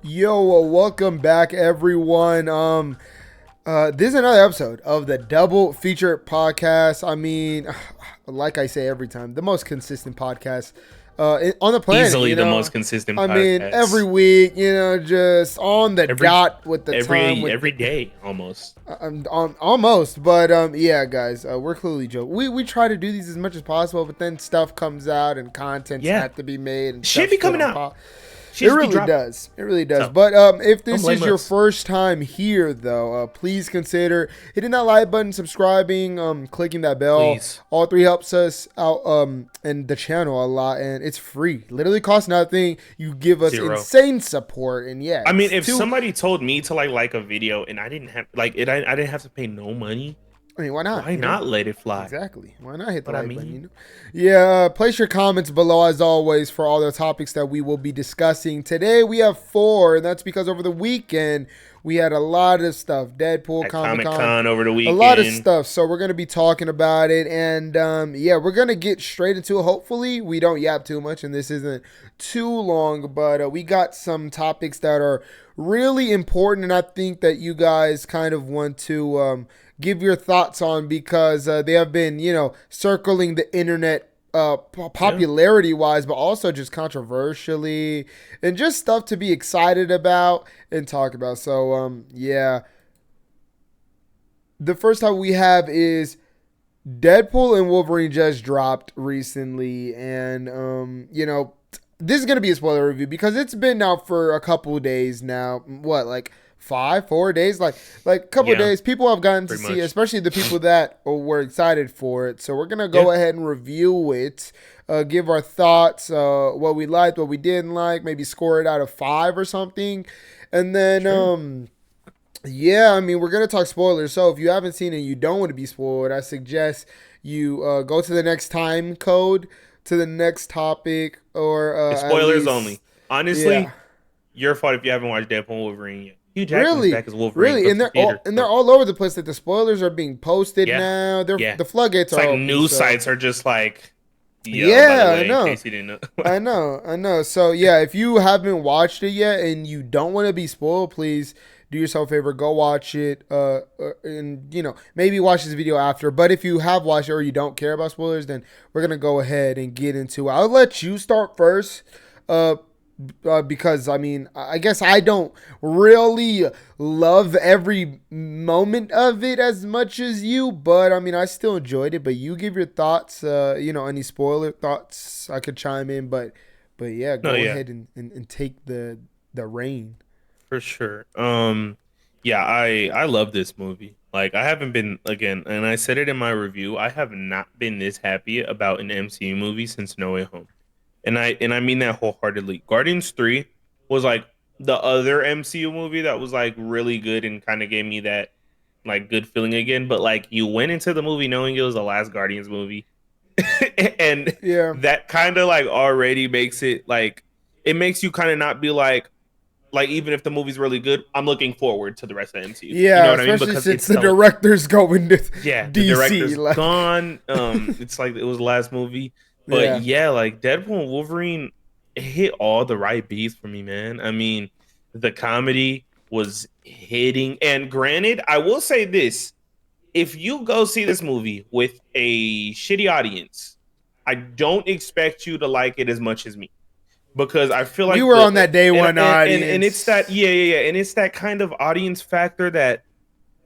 Yo, welcome back, everyone. This is another episode of the Double Feature Podcast. I mean, like I say every time, the most consistent podcast on the planet. Easily the most consistent I podcast. mean, every week, just on the dot with the time. Every day, almost. Almost, but yeah, guys, we're clearly joking. We try to do these as much as possible, but then stuff comes out and content have to be made. And should be coming out. It really does. It really does. So, but if this is your first time here, though, please consider hitting that like button, subscribing, clicking that bell. Please. All three helps us out and the channel a lot, and it's free. Literally costs nothing. You give us insane support, and yeah. I mean, if somebody told me to like a video and I didn't have I didn't have to pay no money. I mean, why not? Why not let it fly? Exactly. Why not hit the like button? Yeah, place your comments below as always for all the topics that we will be discussing. Today we have 4, and that's because over the weekend we had a lot of stuff. Deadpool, Comic-Con over the weekend. A lot of stuff. So we're going to be talking about it. And yeah, we're going to get straight into it. Hopefully we don't yap too much and this isn't too long. But we got some topics that are really important. And I think that you guys kind of want to give your thoughts on because they have been, circling the internet popularity wise, but also just controversially and just stuff to be excited about and talk about. So, yeah. The first topic we have is Deadpool and Wolverine just dropped recently. And, this is going to be a spoiler review because it's been out for a couple days now. What, like 4 days, like a couple of days. People have gotten to see it, especially the people that were excited for it. So we're gonna go ahead and review it, give our thoughts, what we liked, what we didn't like, maybe score it out of 5 or something, and then yeah, I mean, we're gonna talk spoilers. So if you haven't seen it, you don't want to be spoiled, I suggest you go to the next time code, to the next topic, or spoilers only. Honestly, your fault if you haven't watched Deadpool Wolverine yet. Hugh Jackman's back as Wolverine. Really, and they're all over the place. Like the spoilers are being posted now. The floodgates are like news sites are just like, I know. In case you didn't know. I know. So yeah, if you haven't watched it yet and you don't want to be spoiled, please do yourself a favor, go watch it. And maybe watch this video after. But if you have watched it or you don't care about spoilers, then we're gonna go ahead and get into it. I'll let you start first. Because I mean, I guess I don't really love every moment of it as much as you, but I mean, I still enjoyed it. But you give your thoughts, any spoiler thoughts, I could chime in, but yeah, go ahead and take the reign. For sure. I love this movie. Like, I haven't been, again, and I said it in my review, I have not been this happy about an MCU movie since No Way Home. And I mean that wholeheartedly. Guardians 3 was like the other MCU movie that was like really good and kind of gave me that like good feeling again. But like you went into the movie knowing it was the last Guardians movie. And that kind of like already makes it like, it makes you kind of not be like even if the movie's really good, I'm looking forward to the rest of the MCU. Yeah, you know what I mean? Because since the director's going to DC. The director's gone. It's like it was the last movie. But yeah, like Deadpool and Wolverine hit all the right beats for me, man. I mean, the comedy was hitting. And granted, I will say this. If you go see this movie with a shitty audience, I don't expect you to like it as much as me. Because I feel like we were on that day one audience. And it's that, and it's that kind of audience factor that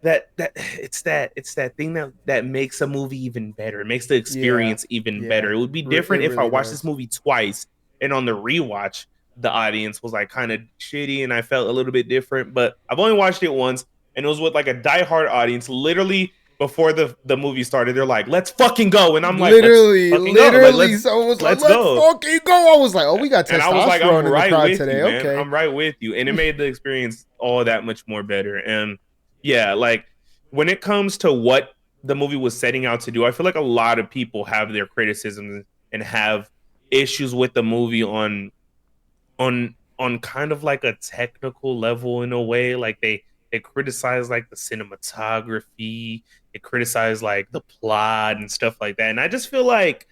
it's that thing that makes a movie even better. It makes the experience even better. It would be different if I watched this movie twice and on the rewatch the audience was like kind of shitty and I felt a little bit different. But I've only watched it once and it was with like a diehard audience. Literally before the movie started, they're like, "Let's fucking go!" And I'm like, literally, let's go. Fucking go! I was like, "Oh, we got testosterone I was like, I'm right with today." You, man. Okay, I'm right with you, and it made the experience all that much more better. And yeah, like when it comes to what the movie was setting out to do, I feel like a lot of people have their criticisms and have issues with the movie on kind of like a technical level in a way. Like they criticize like the cinematography, they criticize like the plot and stuff like that. And I just feel like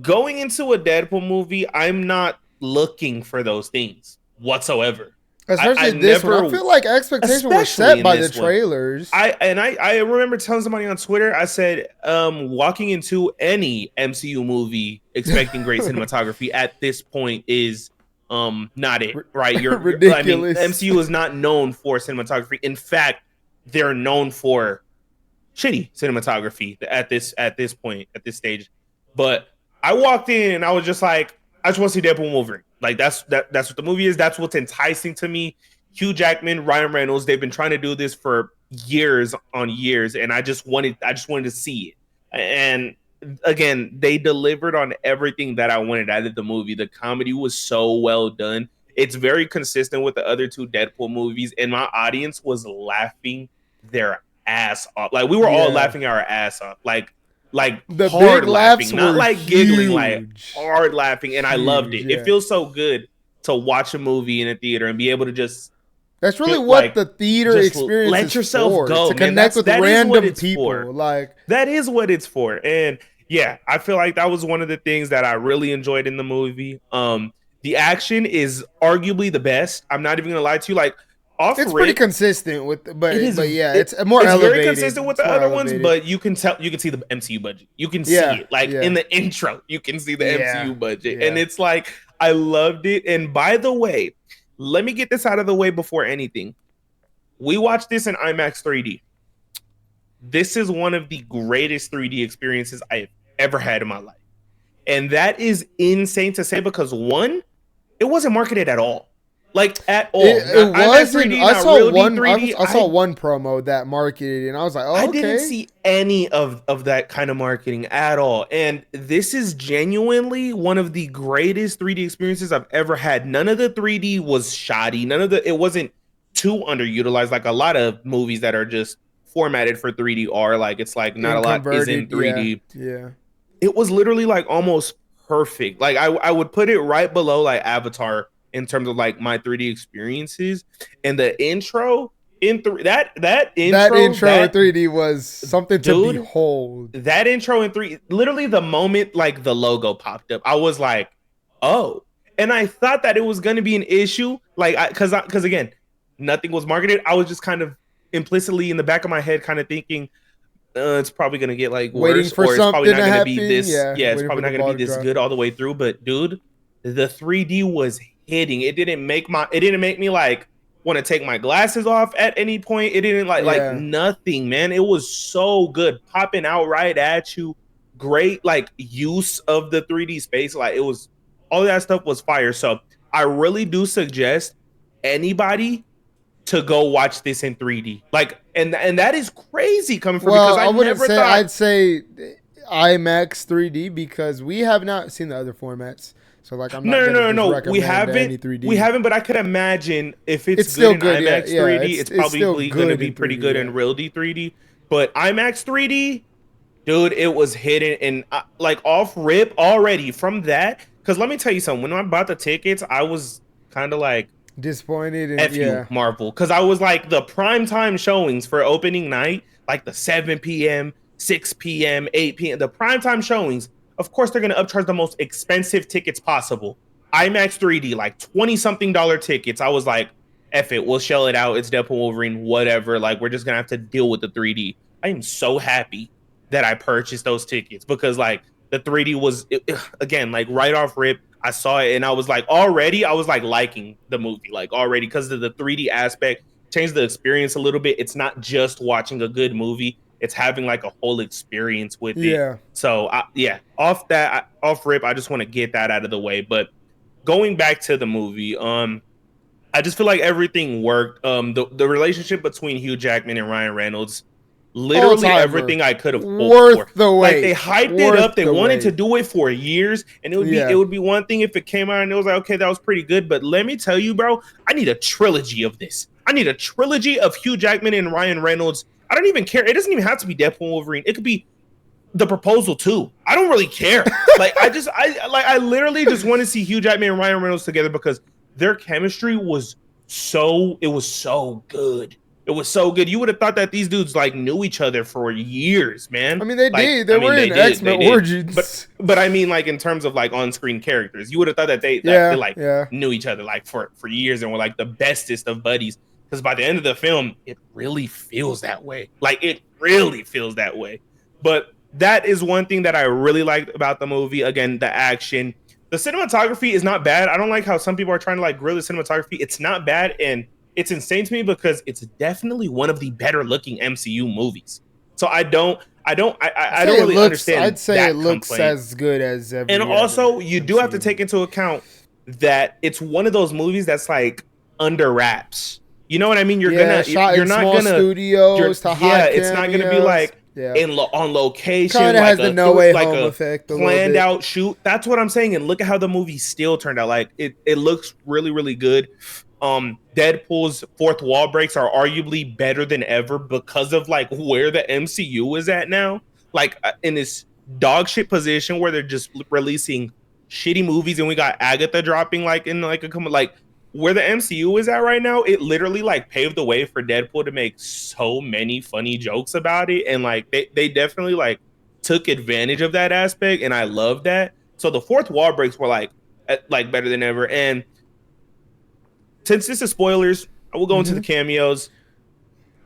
going into a Deadpool movie, I'm not looking for those things whatsoever. Especially I this one. I never, feel like expectations were especially set in by the this one. trailers. I remember telling somebody on Twitter, I said, walking into any MCU movie expecting great cinematography at this point is not it, right? I mean, Ridiculous. MCU is not known for cinematography. In fact, they're known for shitty cinematography at this point, at this stage. But I walked in and I was just like, I just want to see Deadpool and Wolverine. Like that's what the movie is. That's what's enticing to me. Hugh Jackman, Ryan Reynolds, they've been trying to do this for years on years, and I just wanted to see it. And again, they delivered on everything that I wanted out of the movie. The comedy was so well done. It's very consistent with the other two Deadpool movies, and my audience was laughing their ass off. Like we were all Yeah. laughing our ass off. Like The hard big laughs laughing, not were like giggling, like huge. hard laughing, and I loved Huge, it. yeah. It feels so good to watch a movie in a theater and be able to just That's really feel what like the theater just experience let is yourself for. go, To man. connect with That is what random it's people. for. Like That is what it's for. And yeah, I feel like that was one of the things that I really enjoyed in the movie. The action is arguably the best. I'm not even gonna lie to you. Like off it's pretty rip, consistent with, it is. but yeah, it's more It's very elevated. consistent with It's the more other ones, elevated. but you can see the MCU budget. You can see Yeah, it, like yeah, in the intro. You can see the yeah, MCU budget, and yeah. it's like I loved it. And by the way, let me get this out of the way before anything. We watched this in IMAX 3D. This is one of the greatest 3D experiences I have ever had in my life, and that is insane to say because one, it wasn't marketed at all. Like at all. It Not IMAX wasn't. 3D, I not saw real D one. 3D. I saw one promo that marketed, and I was like, I "Oh, didn't okay." see any of that kind of marketing at all. And this is genuinely one of the greatest 3D experiences I've ever had. None of the 3D was shoddy. It wasn't too underutilized like a lot of movies that are just formatted for 3D are. Like it's like not a And lot is in converted, yeah, 3D. yeah. It was literally like almost perfect. Like I would put it right below like Avatar in terms of like my 3D experiences. And the intro in that That intro intro in 3D was something to dude, behold. that intro in three, literally the moment like the logo popped up, I was like, oh. And I thought that it was going to be an issue, like, because again, nothing was marketed. I was just kind of implicitly in the back of my head, kind of thinking, it's probably going to get like Waiting worse, for or it's probably something not to going to be happen, this. yeah. Yeah, it's Waiting probably for not the going to ball be to this drop. good all the way through. But dude, the 3D was hitting. It didn't make me like want to take my glasses off at any point. It didn't like Yeah. nothing, man. It was so good, popping out right at you. Great like use of the 3D space. Like it was all that stuff was fire. So I really do suggest anybody to go watch this in 3D. Like and that is crazy coming from because Well, I I wouldn't never say. thought. I'd say IMAX 3D because we have not seen the other formats. So like, I'm not No, no, gonna no, just no. We recommend haven't. any 3D. We haven't, but I could imagine if it's It's good still in good. Yeah, IMAX yeah. 3D, it's It's still probably going to good be in pretty 3D. good Yeah. in real D 3D. But IMAX 3D, dude, it was hidden and like off rip already from that. Because let me tell you something. When I bought the tickets, I was kind of like, Disappointed and F you, yeah. Marvel. Because I was like the prime time showings for opening night, like the 7 p.m., 6 p.m., 8 p.m., the prime time showings. Of course, they're going to upcharge the most expensive tickets possible. IMAX 3D, like 20 something dollar tickets. I was like, F it, we'll shell it out. It's Deadpool Wolverine, whatever. Like, we're just going to have to deal with the 3D. I am so happy that I purchased those tickets because, like, the 3D was, again, like right off rip. I saw it and I was like, already, I was like liking the movie, like already because of the 3D aspect, changed the experience a little bit. It's not just watching a good movie, it's having like a whole experience with it. Yeah. So, yeah, off rip, I just want to get that out of the way. But going back to the movie, I just feel like everything worked. The relationship between Hugh Jackman and Ryan Reynolds, All literally timer. everything I could have hoped for. Worth the Like they wait. hyped it Worth up. They the wanted to wait. do it for years, and it Yeah. would be one thing if it came out and it was like, okay, that was pretty good. But let me tell you, bro, I need a trilogy of this. I need a trilogy of Hugh Jackman and Ryan Reynolds. I don't even care. It doesn't even have to be Deadpool Wolverine. It could be The Proposal too. I don't really care. Like I literally just want to see Hugh Jackman and Ryan Reynolds together because their chemistry was so good. It was so good. You would have thought that these dudes like knew each other for years, man. I mean, they Like, did. They were in X-Men Origins. But I mean, like in terms of like on-screen characters, you would have thought that they like knew each other like for years and were like the bestest of buddies. Because by the end of the film, it really feels that way. Like it really feels that way. But that is one thing that I really liked about the movie. Again, the action. The cinematography is not bad. I don't like how some people are trying to like grill the cinematography. It's not bad, and it's insane to me because it's definitely one of the better looking MCU movies. So I don't really understand. I'd say it looks as good as every. And also, you do have to take into account that it's one of those movies that's like under wraps. You know what I mean? You're not gonna studios. It's not gonna be like on location. Kind of like has the No Way Home effect. Planned out shoot. That's what I'm saying. And look at how the movie still turned out. Like it looks really, really good. Deadpool's fourth wall breaks are arguably better than ever because of like where the MCU is at now. Like in this dog shit position where they're just releasing shitty movies, and we got Agatha dropping like in like where the MCU is at right now. It literally like paved the way for Deadpool to make so many funny jokes about it, and like they definitely like took advantage of that aspect, and I love that. So the fourth wall breaks were like better than ever. And since this is spoilers, I will go into the cameos.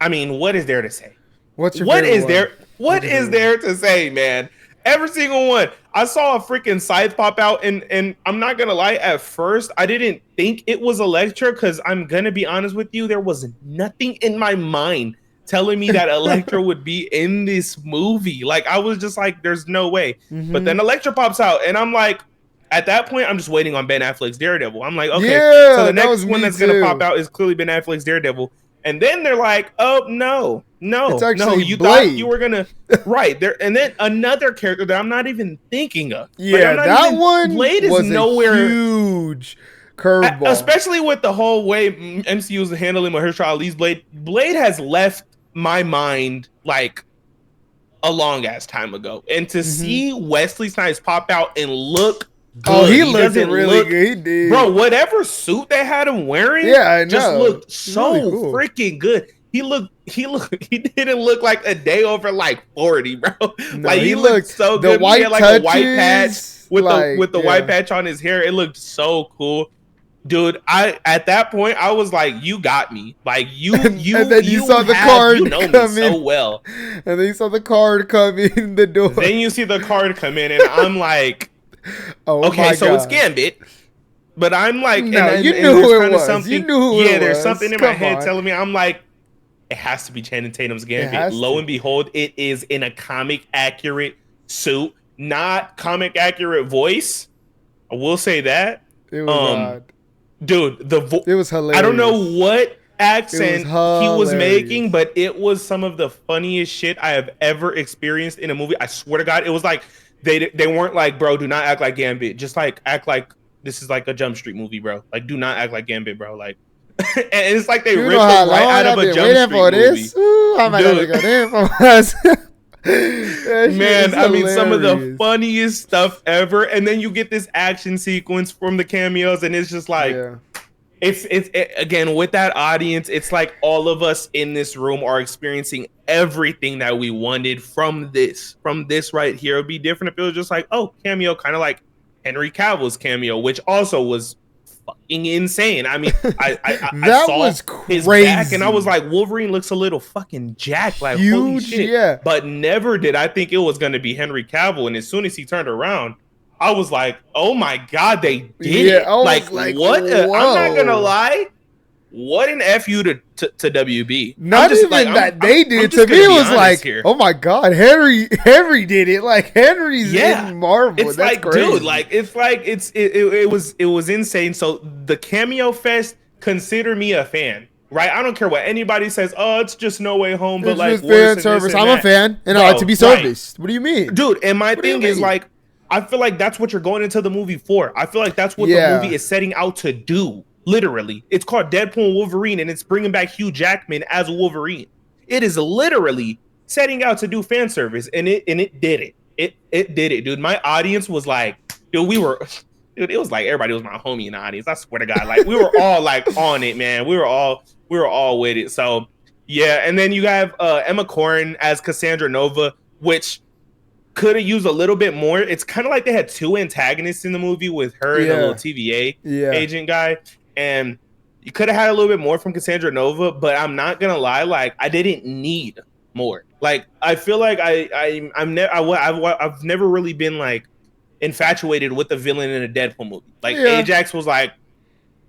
I mean, what is there to say? What is there to say, man? Every single one. I saw a freaking scythe pop out, and I'm not gonna lie, at first I didn't think it was Elektra, because I'm gonna be honest with you, there was nothing in my mind telling me that Elektra would be in this movie. Like I was just like, there's no way. But then Elektra pops out, and I'm like, at that point, I'm just waiting on Ben Affleck's Daredevil. I'm like, okay, so the next one that's gonna pop out is clearly Ben Affleck's Daredevil. And then they're like, oh no, it's actually you Blade. Thought you were gonna right there, and then another character that I'm not even thinking of. Yeah, like, that one Blade is nowhere. Huge curveball, especially with the whole way MCU is handling Mahershala Ali's Blade. Blade has left my mind like a long ass time ago, and to see Wesley Snipes pop out and look. Good. Oh, he looked really good. He did. Bro, whatever suit they had him wearing, just looked so really cool. Freaking good. He didn't look like a day over like 40, bro. No, like he looked so good. The white he had like touches, a white patch with like, the white patch on his hair. It looked so cool. Dude, at that point I was like, you got me. Like you and then you saw the card you know come me in. So well. And then you saw the card come in the door. Then you see the card come in, and I'm like, oh, okay, so it's Gambit, but I'm like, no, you knew who it was. You knew who it was. There's something in my head telling me, I'm like, it has to be Channing Tatum's Gambit. Lo and behold, it is in a comic accurate suit, not comic accurate voice. I will say that. It was odd. Dude, it was hilarious. I don't know what accent he was making, but it was some of the funniest shit I have ever experienced in a movie. I swear to God, it was like. They weren't like, bro, do not act like Gambit. Just like act like this is like a Jump Street movie, bro. Like, do not act like Gambit, bro. Like, and it's like they ripped it right out of a Jump Street movie. Ooh, I might have to go there. Man, I mean, some of the funniest stuff ever. And then you get this action sequence from the cameos, and it's just like, it's again with that audience, it's like all of us in this room are experiencing everything that we wanted from this right here. It'd be different if it was just like, oh, cameo, kind of like Henry Cavill's cameo, which also was fucking insane. I mean, I saw was his crazy. back, and I was like, Wolverine looks a little fucking jacked, like huge, holy shit. Yeah. But never did I think it was going to be Henry Cavill, and as soon as he turned around, I was like, oh my God, they did it. Like what? I'm not gonna lie. What an FU to WB. Not even like, that they did. To me, it was like, oh my God, Henry did it. Like Henry's in Marvel. It's That's like, crazy. dude, like it was insane. So the cameo fest, consider me a fan. Right? I don't care what anybody says. Oh, it's just No Way Home, but like fan service. I'm a fan, and I like to be serviced. What do you mean, dude? And my thing is like, I feel like that's what you're going into the movie for. I feel like that's what the movie is setting out to do. Literally, it's called Deadpool Wolverine, and it's bringing back Hugh Jackman as Wolverine. It is literally setting out to do fan service, and it did it. It did it, dude. My audience was like, dude, it was like everybody was my homie in the audience. I swear to God, like we were all like on it, man. We were all with it. So Yeah, and then you have Emma Corrin as Cassandra Nova, which could have used a little bit more. It's kind of like they had two antagonists in the movie with her and a little Yeah. TVA Yeah. agent guy, and you could have had a little bit more from Cassandra Nova. But I'm not gonna lie, like I didn't need more. Like I feel like I've never really been like infatuated with the villain in a Deadpool movie. Like Yeah. Ajax was like,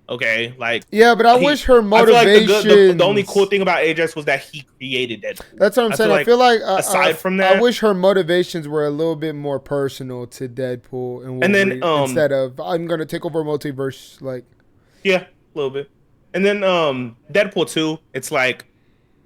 okay, like Yeah, but I wish her I feel like motivation. the only cool thing about Ajax was that he created Deadpool. That's what I'm saying. I feel like aside from that, I wish her motivations were a little bit more personal to Deadpool and Wolverine, and then instead of I'm gonna take over multiverse. Like, yeah, a little bit. And then Deadpool 2, it's like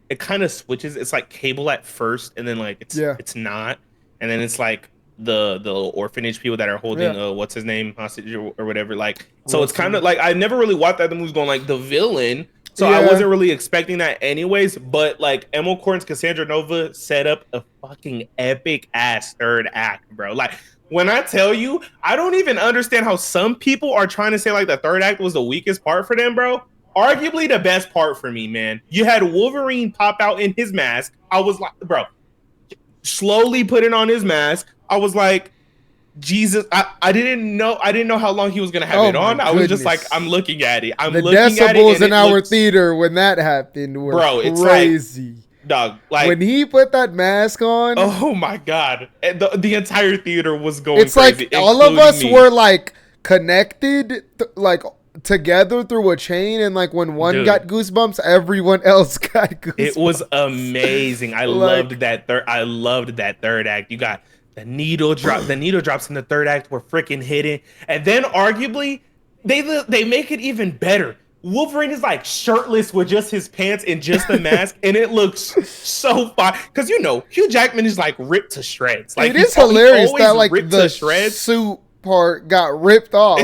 it kind of switches. It's like Cable at first, and then like it's not, and then it's like the orphanage people that are holding what's his name hostage or whatever. Like, so it's kind of like I never really watched that the movie's going like the villain, so I wasn't really expecting that anyways. But like Emma Corrin's Cassandra Nova set up a fucking epic ass third act, bro. Like when I tell you, I don't even understand how some people are trying to say like the third act was the weakest part for them, bro. Arguably the best part for me, man. You had Wolverine pop out in his mask. I was like, bro, slowly putting on his mask. I was like, Jesus, I didn't know how long he was gonna have it on. I was just like, I'm looking at it. The decibels in our theater when that happened were crazy. It's like, dog, like when he put that mask on. Oh my god, the entire theater was going. It's crazy, like all of us were like connected, like together through a chain, and like when one got goosebumps, everyone else got goosebumps. It was amazing. I loved that third act. You got the needle drop. The needle drops in the third act were freaking hidden, and then arguably they make it even better. Wolverine is like shirtless with just his pants and just the mask, and it looks so fun because Hugh Jackman is like ripped to shreds. Like it is hilarious that like the suit part got ripped off.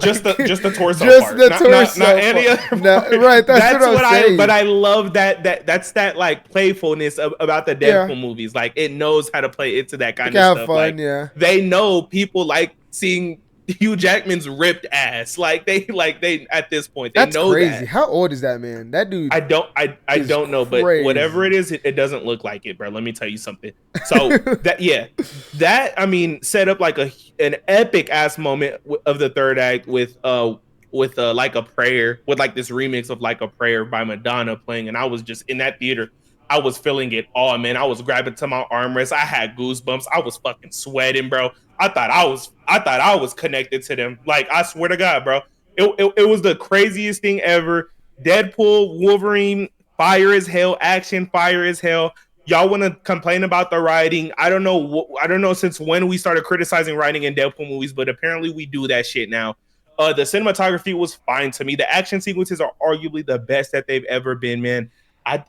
Just the torso just part. The torso not any other part. Right, that's what I'm saying. But I love that's that like playfulness about the Deadpool movies. Like it knows how to play into that kind of stuff. Fun, like, they know people like seeing Hugh Jackman's ripped ass. Like they at this point they know crazy. That. How old is that man? That dude. I don't know, but whatever it is, it doesn't look like it, bro. Let me tell you something. So that I mean set up like an epic ass moment of the third act with Like a Prayer, with like this remix of Like a Prayer by Madonna playing, and I was just in that theater. I was feeling it all, man. I was grabbing to my armrest. I had goosebumps. I was fucking sweating, bro. I thought I was connected to them. Like, I swear to God, bro. It was the craziest thing ever. Deadpool, Wolverine, fire as hell. Action, fire as hell. Y'all want to complain about the writing? I don't know since when we started criticizing writing in Deadpool movies, but apparently we do that shit now. The cinematography was fine to me. The action sequences are arguably the best that they've ever been, man. I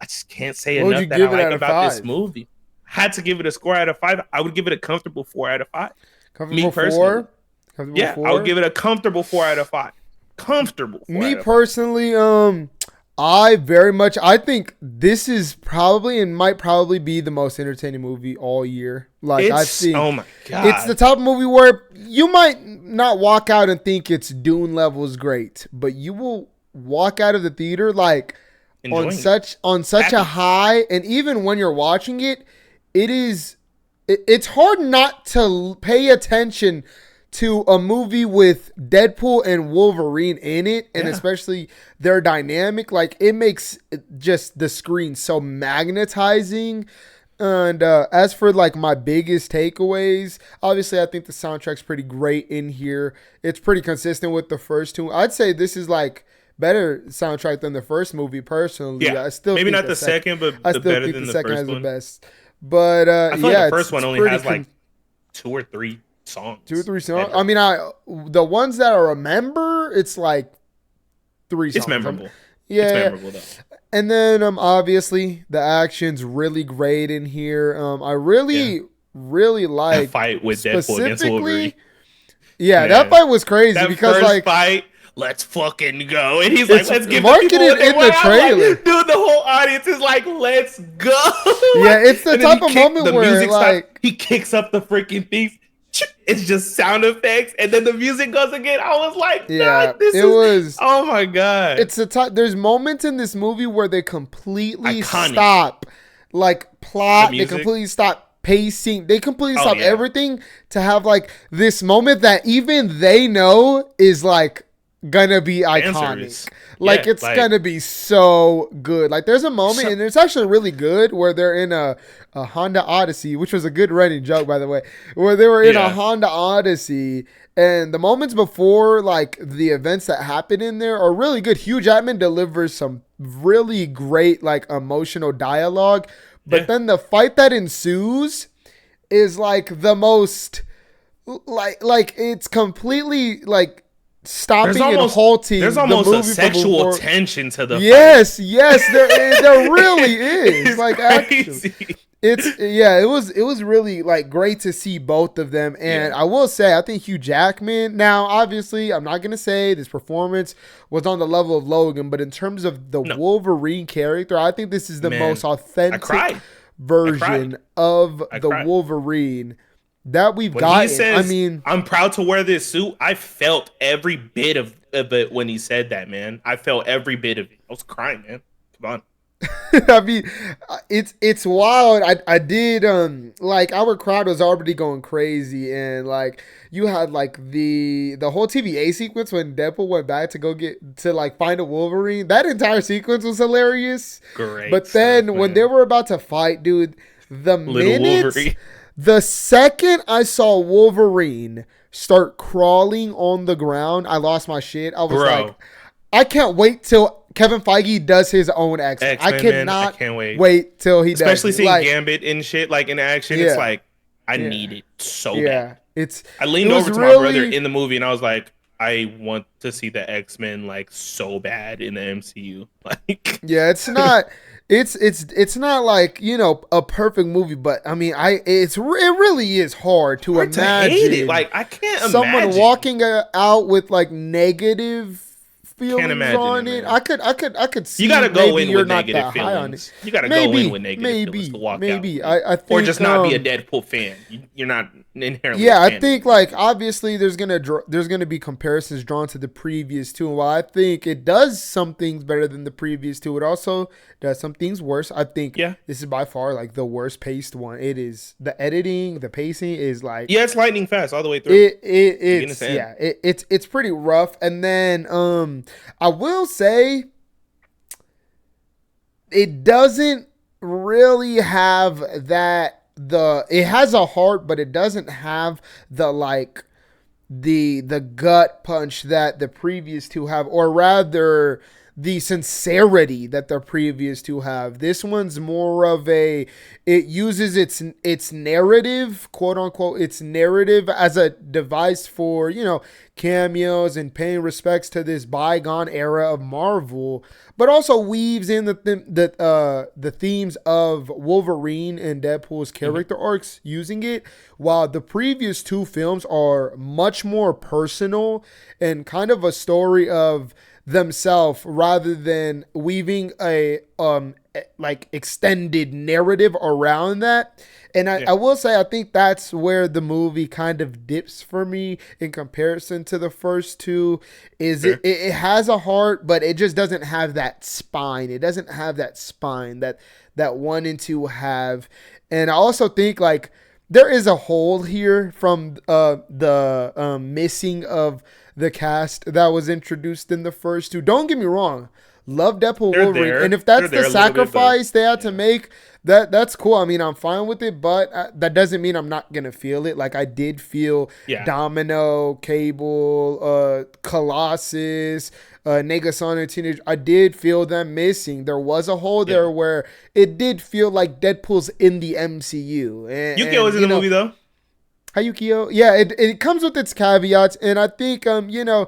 just can't say enough that I like about this movie. Had to give it a score out of 5. I would give it a comfortable 4 out of 5. Comfortable 4? Yeah, 4? I would give it a comfortable 4 out of 5. Comfortable 4 Me personally, I think this is probably and might probably be the most entertaining movie all year. Like I've seen. Oh my god. It's the type of movie where you might not walk out and think it's Dune levels great, but you will walk out of the theater like on such a high, and even when you're watching it, it's hard not to pay attention to a movie with Deadpool and Wolverine in it, and especially their dynamic. Like it makes just the screen so magnetizing. And as for like my biggest takeaways, obviously I think the soundtrack's pretty great in here. It's pretty consistent with the first two. I'd say this is like better soundtrack than the first movie personally. Yeah, I still maybe think not the second, but I still better think than the the second first has one. the best. But I feel like the first one only has like 2 or 3 songs. 2 or 3 songs. I mean, the ones that I remember, it's like 3 songs. It's memorable. Yeah, it's memorable though. And then obviously the action's really great in here. I really like that fight with Deadpool against Wolverine. Yeah, that fight was crazy that because first like fight. Let's fucking go. And he's like, let's get marketed in the trailer. Like, dude, the whole audience is like, let's go. Yeah, it's the type of moment where like he kicks up the freaking thief. it's just sound effects, and then the music goes again. I was like, Yeah, no, this it is. was. Oh my god, It's there's moments in this movie where they completely iconic. stop, like plot. The They music? completely stop pacing. They completely Oh, stop yeah. everything to have like this moment that even they know is like gonna be iconic. Answers. Like Yeah, it's gonna be so good. Like there's a moment, and it's actually really good where they're in a Honda Odyssey, which was a good running joke, by the way, where they were in a Yeah. Honda Odyssey, and the moments before like the events that happen in there are really good. Hugh Jackman delivers some really great like emotional dialogue, but Yeah. then the fight that ensues is like the most like it's completely like stopping and halting. There's the almost movie a from sexual before. tension to the Yes, there really is. It's like crazy. actually, it was really like great to see both of them. And Yeah. I will say, I think Hugh Jackman. Now, obviously, I'm not gonna say this performance was on the level of Logan, but in terms of the No. Wolverine character, I think this is the Man, most I authentic cried. version of I the cried. Wolverine that we've When gotten. he says, I mean, "I'm proud to wear this suit," I felt every bit of it when he said that. Man, I felt every bit of it. I was crying, man. Come on. I mean, it's wild. I did like our crowd was already going crazy, and like you had like the whole TVA sequence when Deadpool went back to go get to like find a Wolverine. That entire sequence was hilarious. Great. But then stuff, when man. they were about to fight, dude, the Little minutes, Wolverine. the second I saw Wolverine start crawling on the ground, I lost my shit. I was Bro. like, I can't wait till Kevin Feige does his own X-Men. I X-Men, man, cannot I can't wait till he Especially does. seeing Like, Gambit and shit like in action. Yeah. It's like I Yeah. need it so yeah, bad. I leaned over to my brother in the movie and I was like, I want to see the X-Men like so bad in the MCU. Like, yeah, it's not. It's not like, you know, a perfect movie, but I mean, it really is hard to hard to imagine hate it. Like, I can't someone imagine. walking out with like negative feelings imagine on it, it. man. I could see. You gotta go maybe in you're with not negative that high on feelings. it. You gotta go in with negative feelings to walk maybe. out. I think, or just not be a Deadpool fan. You're not inherently. Yeah, a fan. I think like obviously there's gonna be comparisons drawn to the previous two. And while I think it does some things better than the previous two, it also does some things worse. I think this is by far like the worst paced one. It is the editing, the pacing is like it's lightning fast all the way through. It's pretty rough. And then I will say it doesn't really have that it has a heart, but it doesn't have the like the gut punch that the previous two have, or rather the sincerity that the previous two have. This one's more of it uses its narrative, quote unquote, its narrative as a device for, you know, cameos and paying respects to this bygone era of Marvel, but also weaves in the themes of Wolverine and Deadpool's character arcs using it, while the previous two films are much more personal and kind of a story of themselves rather than weaving a like extended narrative around that. And I will say I think that's where the movie kind of dips for me in comparison to the first two. Is it has a heart, but it just doesn't have that spine. It doesn't have that spine that 1 and 2 have. And I also think like there is a hole here from the missing of the cast that was introduced in the first two. Don't get me wrong. Love Deadpool Wolverine. And if that's the sacrifice they had to make, that's cool. I mean, I'm fine with it, but that doesn't mean I'm not going to feel it. Like I did feel Domino, Cable, Colossus, Negasonic Teenage. I did feel them missing. There was a hole there where it did feel like Deadpool's in the MCU. And, Yukio was in the movie though. Yukio. Yeah, it comes with its caveats, and I think you know,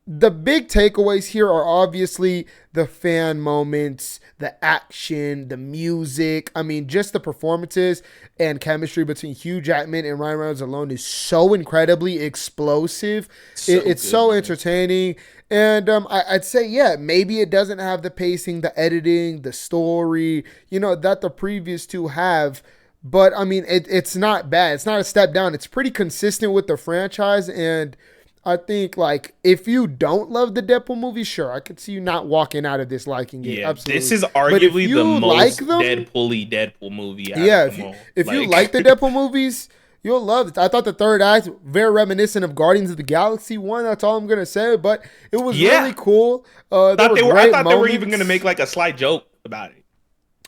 the big takeaways here are obviously the fan moments, the action, the music. I mean, just the performances and chemistry between Hugh Jackman and Ryan Reynolds alone is so incredibly explosive. It's so entertaining. And I'd say, maybe it doesn't have the pacing, the editing, the story, you know, that the previous two have. but I mean, it's not bad. It's not a step down. It's pretty consistent with the franchise, and I think like if you don't love the Deadpool movie, sure, I could see you not walking out of this liking it. Yeah, Absolutely. this is But if arguably the you like most them, Deadpool movie out yeah, of them all. if you like the Deadpool movies, you'll love it. I thought the third act very reminiscent of Guardians of the Galaxy one. That's all I'm gonna say. But it was really cool. I thought they were even gonna make like a slight joke about it.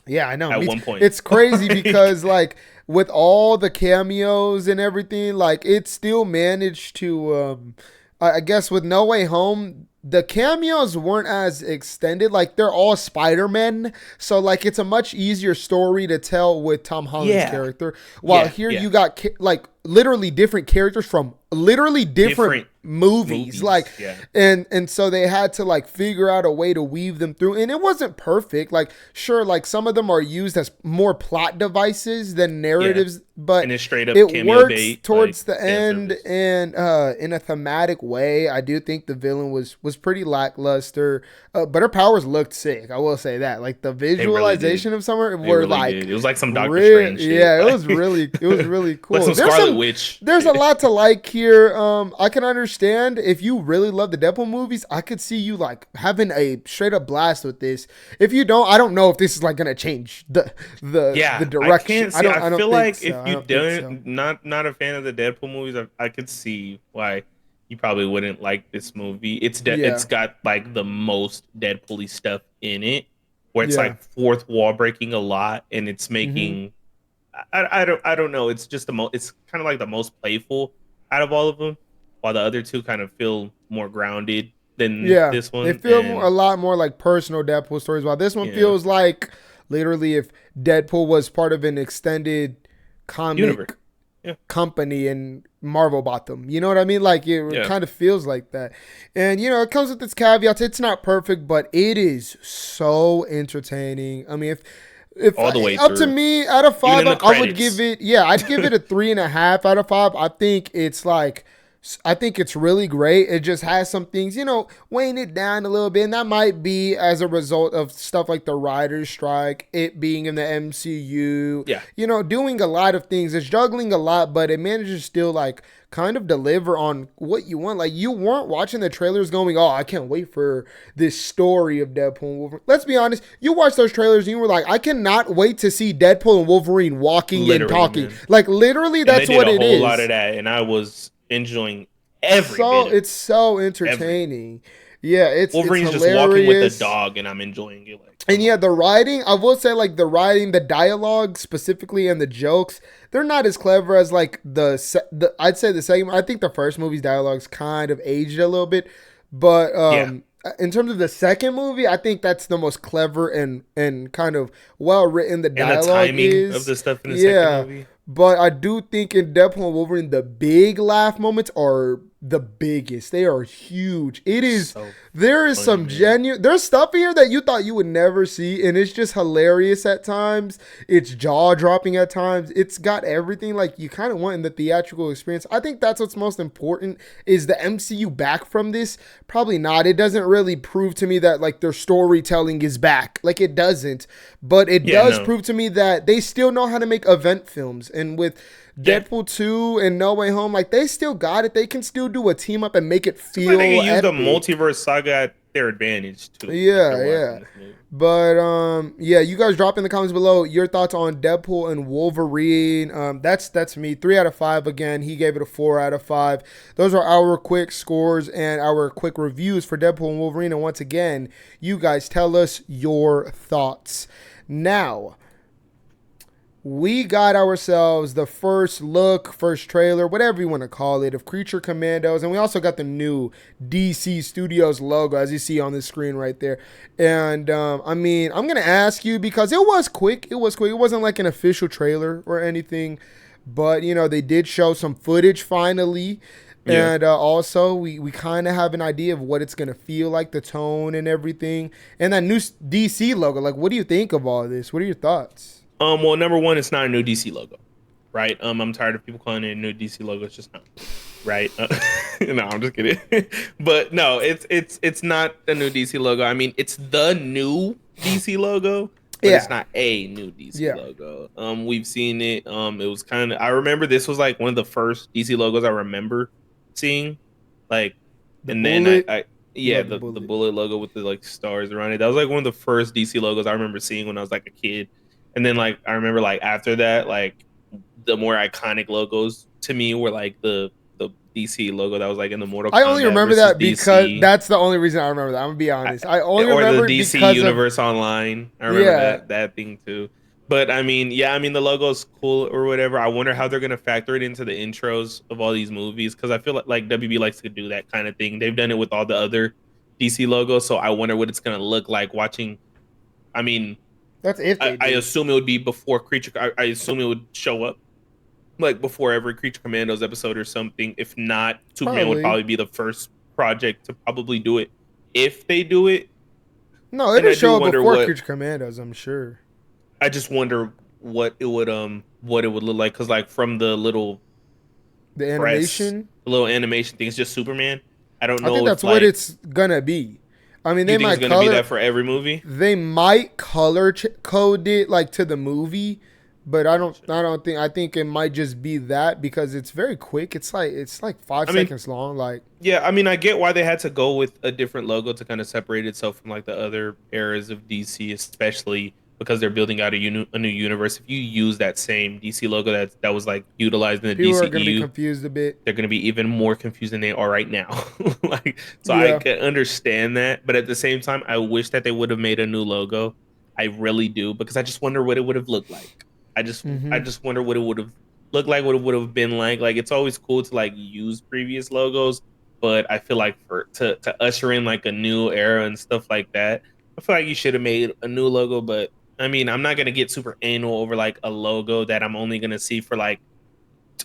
Yeah, I know. At one point, it's crazy because like with all the cameos and everything, like it still managed to. I guess with No Way Home, the cameos weren't as extended. Like they're all Spider-Man, so like it's a much easier story to tell with Tom Holland's character. While here you got like literally different characters from literally different movies. Like and so they had to like figure out a way to weave them through, and it wasn't perfect. Like sure, like some of them are used as more plot devices than narratives, but and it's straight up it works bait, towards the end and in a thematic way. I do think the villain was pretty lackluster, but her powers looked sick. I will say that. Like the visualization of some were really like it was like some Doctor Strange shit. Yeah, it was really cool. Like some Scarlet Witch. There's a lot to like here. I can understand if you really love the Deadpool movies. I could see you like having a straight up blast with this. If you don't, I don't know if this is like gonna change the direction. I feel like if you don't not a fan of the Deadpool movies, I could see why you probably wouldn't like this movie. It's got like the most Deadpool-y stuff in it, where it's like fourth wall breaking a lot, and it's making I don't know. It's just it's kind of like the most playful out of all of them, while the other two kind of feel more grounded than this one. They feel a lot more like personal Deadpool stories, while this one feels like literally if Deadpool was part of an extended comic company and Marvel bought them. You know what I mean? Like it kind of feels like that. And you know, it comes with its caveats. It's not perfect, but it is so entertaining. I mean, if all the way up through. To me, out of 5, I would give it. Yeah, I'd give it a 3.5 out of 5. I think it's really great. It just has some things, you know, weighing it down a little bit. And that might be as a result of stuff like the writer's strike, it being in the MCU. Yeah. You know, doing a lot of things. It's juggling a lot, but it manages to still like kind of deliver on what you want. Like you weren't watching the trailers going, oh, I can't wait for this story of Deadpool and Wolverine. Let's be honest. You watched those trailers and you were like, I cannot wait to see Deadpool and Wolverine walking and talking. Man. Like literally that's what it is. They did a whole lot of that, and I was enjoying every bit. It's so entertaining. It's Wolverine's it's just walking with the dog, and I'm enjoying it. Like, and the writing, I will say, like the writing, the dialogue specifically, and the jokes, they're not as clever as like I'd say the second. I think the first movie's dialogues kind of aged a little bit, but in terms of the second movie, I think that's the most clever and kind of well written. The dialogue and the timing of the stuff in the second movie. But I do think in Deadpool and Wolverine, the big laugh moments are the biggest. They are huge. It is. There is some genuine. There's stuff in here that you thought you would never see, and it's just hilarious at times. It's jaw dropping at times. It's got everything like you kind of want in the theatrical experience. I think that's what's most important. Is the MCU back from this? Probably not. It doesn't really prove to me that like their storytelling is back. Like it doesn't. But it does prove to me that they still know how to make event films. And with Deadpool 2 and No Way Home, like they still got it. They can still do a team up and make it feel they can use epic. the multiverse saga at their advantage too. But you guys drop in the comments below your thoughts on Deadpool and Wolverine. That's me. 3 out of 5 again. He gave it a 4 out of 5. Those are our quick scores and our quick reviews for Deadpool and Wolverine. And once again, you guys tell us your thoughts. Now, we got ourselves the first trailer, whatever you want to call it, of Creature Commandos. And we also got the new DC Studios logo, as you see on the screen right there. And, I mean, I'm going to ask you because it was quick. It wasn't like an official trailer or anything. But, you know, they did show some footage finally. Yeah. And also, we kind of have an idea of what it's going to feel like, the tone and everything. And that new DC logo, like, what do you think of all of this? What are your thoughts? Well, number one, it's not a new DC logo, right? I'm tired of people calling it a new DC logo. It's just not, right? No, I'm just kidding. But no, it's not a new DC logo. I mean, it's the new DC logo. but it's Yeah. not a new DC Yeah. logo. We've seen it. It was kind of, I remember this was like one of the first DC logos I remember seeing. Like, The and then bullet. yeah, Love the the bullet. bullet logo with the like stars around it. That was like one of the first DC logos I remember seeing when I was like a kid. And then like I remember like after that, like the more iconic logos to me were like the DC logo that was like in the Mortal I only Kombat remember versus that because DC, that's the only reason I remember that. I'm gonna be honest. I only or the remember it DC because of Universe Online. I remember yeah. that thing too. But I mean, yeah, I mean the logo's cool or whatever. I wonder how they're gonna factor it into the intros of all these movies because I feel like WB likes to do that kind of thing. They've done it with all the other DC logos, so I wonder what it's gonna look like watching. I mean, That's if they I do. assume it would be before Creature. I assume it would show up like before every Creature Commandos episode or something. If not, Superman would Probably. probably be the first project to probably do it if they do it. No, And it'll I do show up wonder before what Creature Commandos, I'm sure. I just wonder what it would look like because like from The press animation, the little animation thing, it's just Superman. I don't I think know if that's what like it's gonna be. I mean, you think it's gonna be that for every movie. they might color code it like to the movie, but I don't think I think it might just be that because it's very quick. It's like five I mean, seconds long. Like yeah, I mean, I get why they had to go with a different logo to kind of separate itself from like the other eras of DC, especially because they're building out a new universe. If you use that same DC logo that was like utilized in the people are gonna be DCEU, confused a bit. they're going to be even more confused than they are right now. Like, so I Yeah. can understand that, but at the same time, I wish that they would have made a new logo. I really do because I just wonder what it would have looked like. I Mm-hmm. just wonder what it would have looked like, what it would have been like. Like it's always cool to like use previous logos, but I feel like for to usher in like a new era and stuff like that, I feel like you should have made a new logo. But I mean, I'm not gonna get super anal over like a logo that I'm only gonna see for like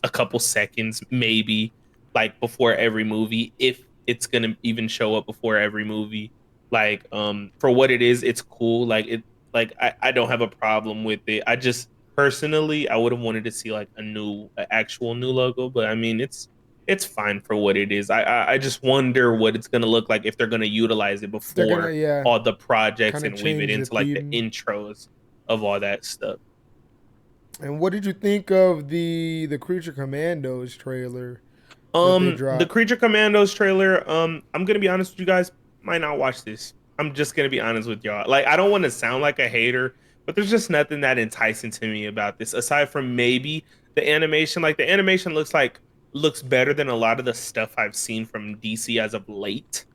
a couple seconds, maybe like before every movie, if it's gonna even show up before every movie. Like, for what it is, it's cool. Like it, like I don't have a problem with it. I just personally, I would have wanted to see like actual new logo, but I mean, it's fine for what it is. I just wonder what it's gonna look like if they're gonna utilize it They're gonna before yeah all the projects kind of and weave it change the into like the theme. intros of all that stuff. And what did you think of the Creature Commandos trailer that they The dropped? Creature Commandos trailer. I'm gonna be honest with you guys. Might not watch this. I'm just gonna be honest with y'all. Like, I don't want to sound like a hater, but there's just nothing that enticing to me about this, aside from maybe the animation. Like, the animation looks better than a lot of the stuff I've seen from DC as of late.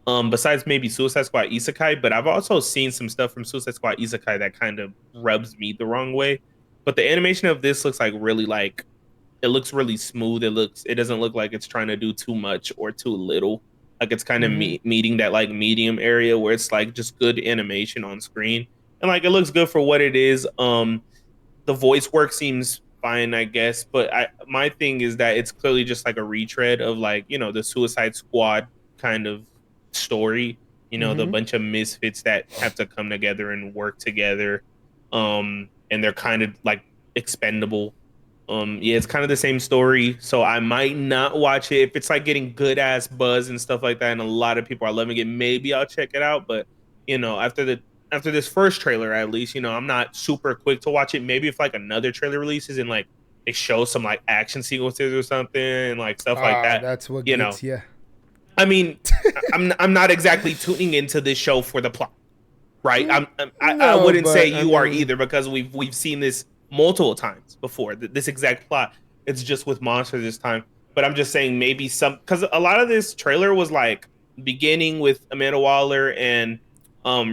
Besides maybe Suicide Squad Isekai, but I've also seen some stuff from Suicide Squad Isekai that kind of rubs me the wrong way. But the animation of this looks like really like it looks really smooth. It doesn't look like it's trying to do too much or too little. Like it's kind of Mm-hmm. meeting that like medium area where it's like just good animation on screen and like it looks good for what it is. The voice work seems fine, I guess, but my thing is that it's clearly just like a retread of like, the Suicide Squad kind of story. The Mm-hmm. bunch of misfits that have to come together and work together. And they're kind of like expendable. Yeah, it's kind of the same story, so I might not watch it if it's like getting good ass buzz and stuff like that, and a lot of people are loving it. Maybe I'll check it out, but after this first trailer, at least, I'm not super quick to watch it. Maybe if like another trailer releases and like they show some like action sequences or something and like stuff like Ah, that, that's what you know. gets you. I mean, I'm not exactly tuning into this show for the plot, right? I No, wouldn't say but I you are mean, either because we've seen this multiple times before. This exact plot. It's just with monsters this time. But I'm just saying maybe some because a lot of this trailer was like beginning with Amanda Waller and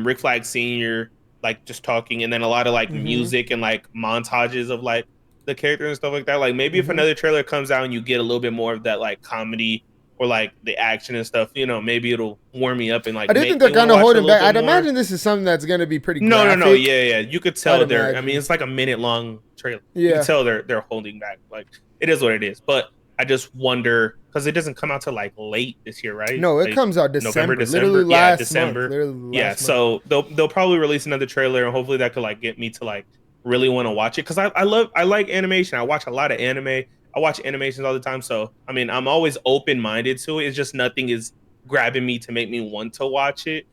Rick Flag Sr. like just talking, and then a lot of like mm-hmm, music and like montages of like the characters and stuff like that. Like maybe if mm-hmm. another trailer comes out and you get a little bit more of that like comedy or like the action and stuff, maybe it'll warm me up and like I do think make they're me want kind to of watch it a holding little back. bit I'd more. imagine this is something that's going to be pretty No, no, no. graphic. Yeah, yeah. You could I'd tell they're. I mean, imagine. it's like a minute long trailer. You could Yeah. tell they're holding back. Like it is what it is. But I just wonder because it doesn't come out till like late this year, right? No, it Like comes out November, December. Literally December. Yeah, last month. December. Literally Yeah. last month. So they'll probably release another trailer and hopefully that could like get me to like really want to watch it because I like animation. I watch a lot of anime. I watch animations all the time. So I mean, I'm always open minded to it. It's just nothing is grabbing me to make me want to watch it.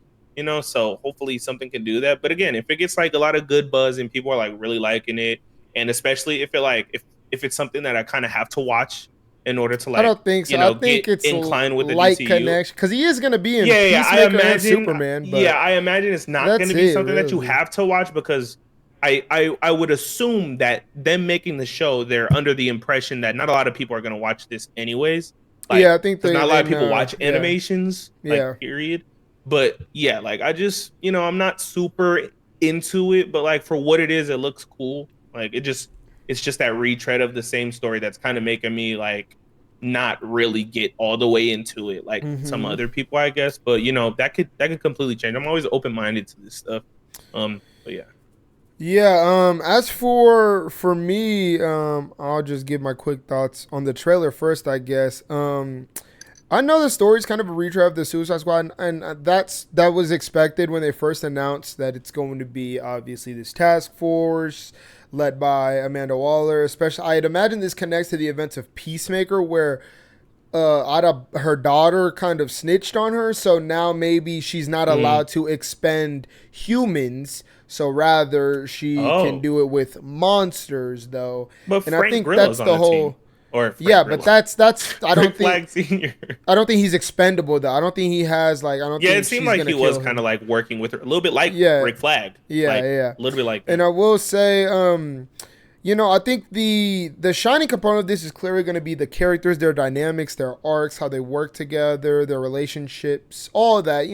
So hopefully something can do that. But again, if it gets like a lot of good buzz and people are like really liking it, and especially if it like if it's something that I kind of have to watch in order to I like don't think so. I get think it's inclined with the light DCU. connection because he is going to be in Yeah, I Peacemaker and imagine. Superman, Yeah, but I imagine it's not going that's to be it, something that you really. have to watch because I would assume that them making the show, they're under the impression that not a lot of people are going to watch this anyways. Like, Yeah, I think because not a lot they of people know. watch Yeah, animations, like yeah. period. But yeah, like I just I'm not super into it, but like for what it is, it looks cool. Like it's just that retread of the same story that's kind of making me like not really get all the way into it like some Hmm. other people, I guess. But that could completely change. I'm always open minded to this stuff. But yeah. Yeah, as for me, I'll just give my quick thoughts on the trailer first, I guess. I know the story's kind of a retread of the Suicide Squad, and that was expected when they first announced that it's going to be obviously this task force led by Amanda Waller. Especially, I'd imagine this connects to the events of Peacemaker, where her daughter kind of snitched on her, so now maybe she's not Mm. allowed to expend humans. So rather, she can Oh, do it with monsters, though. but And I Frank think Grillo's that's on the the team, whole. or Yeah, Frank but Grillo, that's I don't Rick think Flag Senior. he's expendable though. I don't think he has like I don't Yeah, it think seemed she's like gonna he was kill kind of him. like working with her a little bit, like Yeah, Rick Flag, yeah, like yeah. a little bit like And them. I will say, I think the shining component of this is clearly going to be the characters, their dynamics, their arcs, how they work together, their relationships, all of that.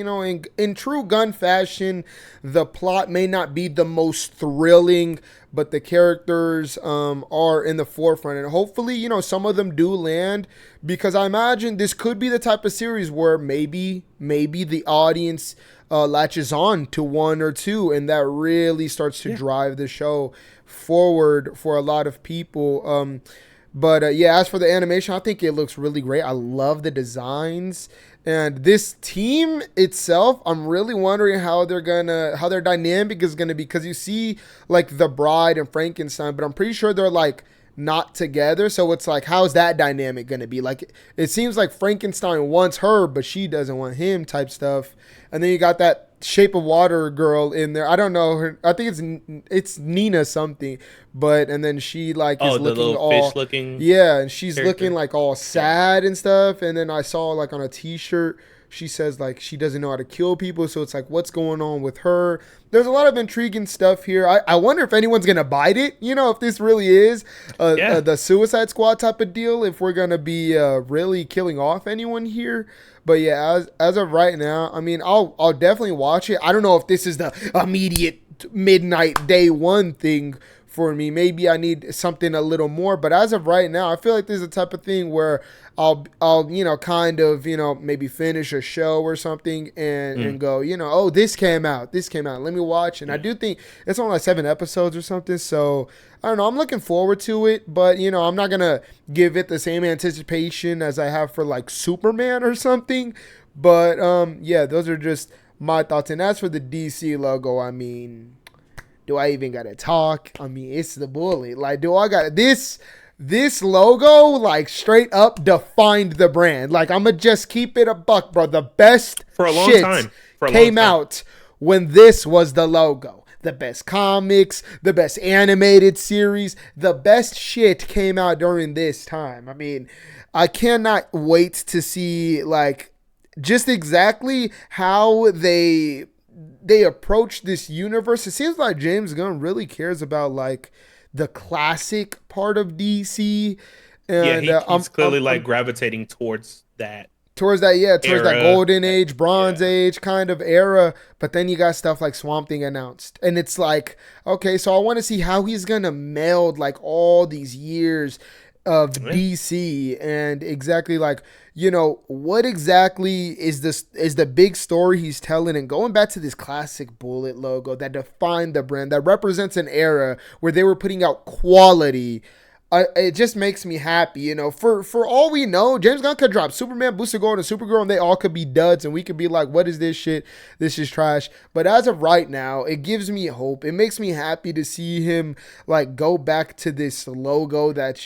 In true gun fashion, the plot may not be the most thrilling, but the characters are in the forefront, and hopefully, some of them do land because I imagine this could be the type of series where maybe the audience latches on to one or two, and that really starts to Yeah. drive the show forward for a lot of people. But yeah, as for the animation, I think it looks really great. I love the designs and this team itself. I'm really wondering how their dynamic is gonna be because you see like the Bride and Frankenstein, but I'm pretty sure they're like not together. So it's like, how's that dynamic gonna be? Like, it seems like Frankenstein wants her, but she doesn't want him, type stuff. And then you got that Shape of Water girl in there. I don't know her. I think it's Nina something, but and then she like Oh, is the looking little fish all, looking yeah, and she's looking character. like all Yeah. sad and stuff. And then I saw like on a T-shirt she says like she doesn't know how to kill people, so it's like what's going on with her. There's a lot of intriguing stuff here. I wonder if anyone's gonna bite it. If this really is Yeah. the Suicide Squad type of deal. If we're gonna be really killing off anyone here. But yeah, as of right now, I mean, I'll definitely watch it. I don't know if this is the immediate midnight day one thing for me. Maybe I need something a little more. But as of right now, I feel like this is the type of thing where I'll kind of maybe finish a show or something and Mm. go oh, this came out, let me watch. And I Yeah. do think it's only like 7 episodes or something, so I don't know, I'm looking forward to it. But I'm not gonna give it the same anticipation as I have for like Superman or something. But yeah, those are just my thoughts. And as for the DC logo, I mean, do I even gotta talk? I mean, it's the bullet. Like, do I got this logo like straight up defined the brand? Like, I'ma just keep it a buck, bro. The best For a long shit time. For a long came time. out when this was the logo. The best comics, the best animated series, the best shit came out during this time. I mean, I cannot wait to see like just exactly how they approach this universe. It seems like James Gunn really cares about like the classic part of DC, Yeah, and he's clearly like gravitating towards that towards that, yeah, towards that era. golden age, bronze Yeah. age kind of era. But then you got stuff like Swamp Thing announced, and it's like, okay, so I want to see how he's gonna meld like all these years of Yeah. DC and exactly like what exactly is the big story he's telling, and going back to this classic bullet logo that defined the brand, that represents an era where they were putting out quality. It just makes me happy, For all we know, James Gunn could drop Superman, Booster Gold, and Supergirl, and they all could be duds, and we could be like, "What is this shit? This is trash." But as of right now, it gives me hope. It makes me happy to see him like go back to this logo that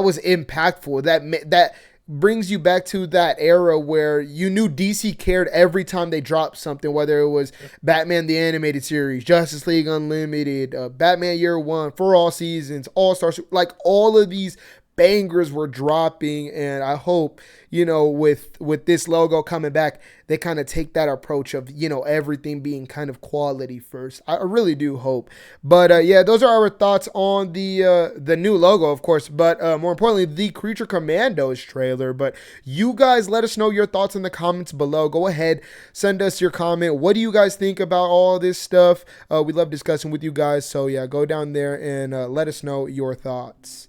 was impactful. That brings you back to that era where you knew DC cared every time they dropped something, whether it was Batman the Animated Series, Justice League Unlimited, Batman Year One, For All Seasons, All Stars, like all of these bangers were dropping. And I hope, with this logo coming back, they kind of take that approach of, everything being kind of quality first. I really do hope. But yeah, those are our thoughts on the new logo, of course, but more importantly, the Creature Commandos trailer. But you guys let us know your thoughts in the comments below. Go ahead, send us your comment. What do you guys think about all this stuff? We love discussing with you guys. So yeah, go down there and let us know your thoughts.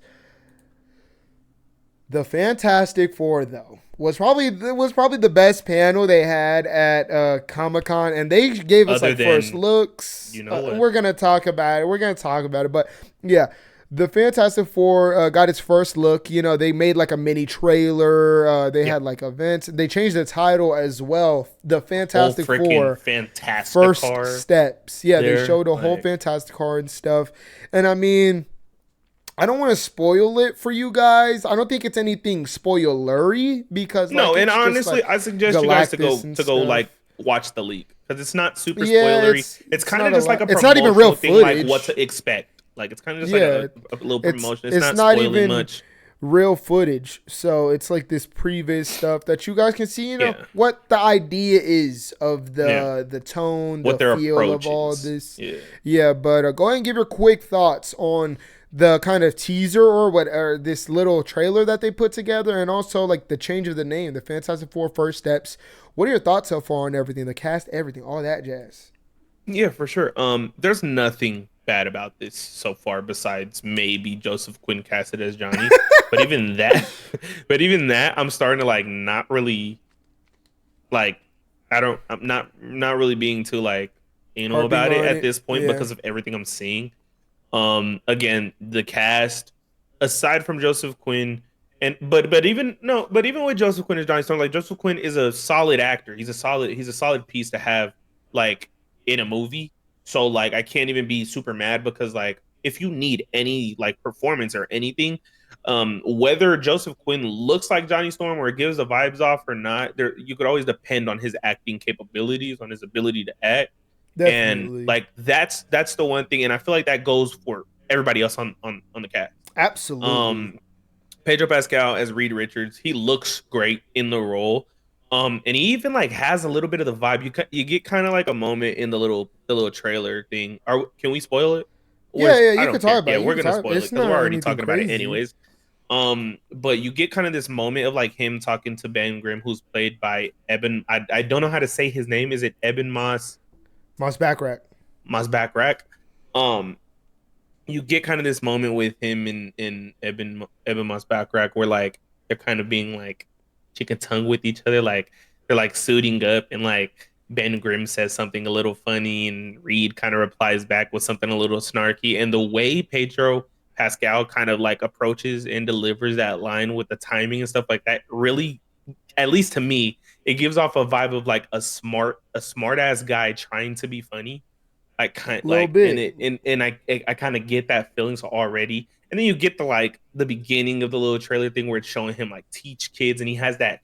The Fantastic Four, though, was probably the best panel they had at Comic-Con, and they gave us first looks. We're gonna talk about it. But yeah, the Fantastic Four got its first look. They made like a mini trailer. They had like events. They changed the title as well. The Fantastic Four First Steps. Yeah, they showed a whole Fantastic Four and stuff. And I mean, I don't want to spoil it for you guys. I don't think it's anything spoilery because and honestly, I suggest you guys to go like watch the leak because it's not super spoilery. It's kind of just like a promotional not even real thing, footage. like what to expect. Like it's kind of just like a little promotion. It's not spoiling even much. Real footage, so it's like this previs stuff that you guys can see. What the idea is of the tone, what the feel of all this. But go ahead and give your quick thoughts on the kind of teaser or this little trailer that they put together, and also like the change of the name, the Fantastic Four First Steps. What are your thoughts so far on everything, the cast, everything, all that jazz? Yeah, for sure. There's nothing bad about this so far besides maybe Joseph Quinn casted as Johnny. but even that, I'm starting to like not really like I'm not really being too like anal about it at this point because of everything I'm seeing. Again, the cast aside from Joseph Quinn but even with Joseph Quinn as Johnny Storm, like Joseph Quinn is a solid actor. He's a solid piece to have like in a movie. So like I can't even be super mad because like if you need any like performance or anything, whether Joseph Quinn looks like Johnny Storm or gives the vibes off or not, you could always depend on his acting capabilities, on his ability to act. Definitely. And like that's the one thing, and I feel like that goes for everybody else on the cast. Absolutely. Pedro Pascal as Reed Richards, he looks great in the role. And he even like has a little bit of the vibe. You get kind of like a moment in the little trailer thing. Can we spoil it? You can talk about it. Yeah, we're gonna spoil it because we're already talking about it anyways. But you get kind of this moment of like him talking to Ben Grimm, who's played by Eben. I don't know how to say his name. Is it Eben Moss-Bachrach? You get kind of this moment with him in Eben Moss-Bachrach where like they're kind of being like chicken tongue with each other, like they're like suiting up, and like Ben Grimm says something a little funny and Reed kind of replies back with something a little snarky, and the way Pedro Pascal kind of like approaches and delivers that line with the timing and stuff like that really, at least to me, it gives off a vibe of like a smart ass guy trying to be funny, like kind like bit. And I kind of get that feeling so already. And then you get the beginning of the little trailer thing where it's showing him like teach kids, and he has that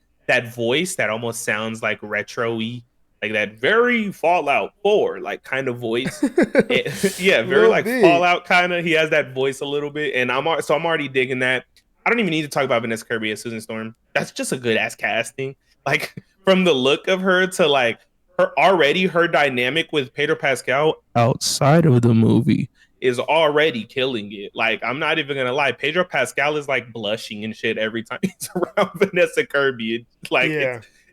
voice that almost sounds like retro-y, like that very Fallout 4 like kind of voice. Very like bit. Fallout kind of. He has that voice a little bit, and I'm already digging that. I don't even need to talk about Vanessa Kirby as Susan Storm. That's just a good ass casting. Like from the look of her to like her dynamic with Pedro Pascal outside of the movie is already killing it. Like, I'm not even gonna lie, Pedro Pascal is like blushing and shit every time he's around Vanessa Kirby. It's like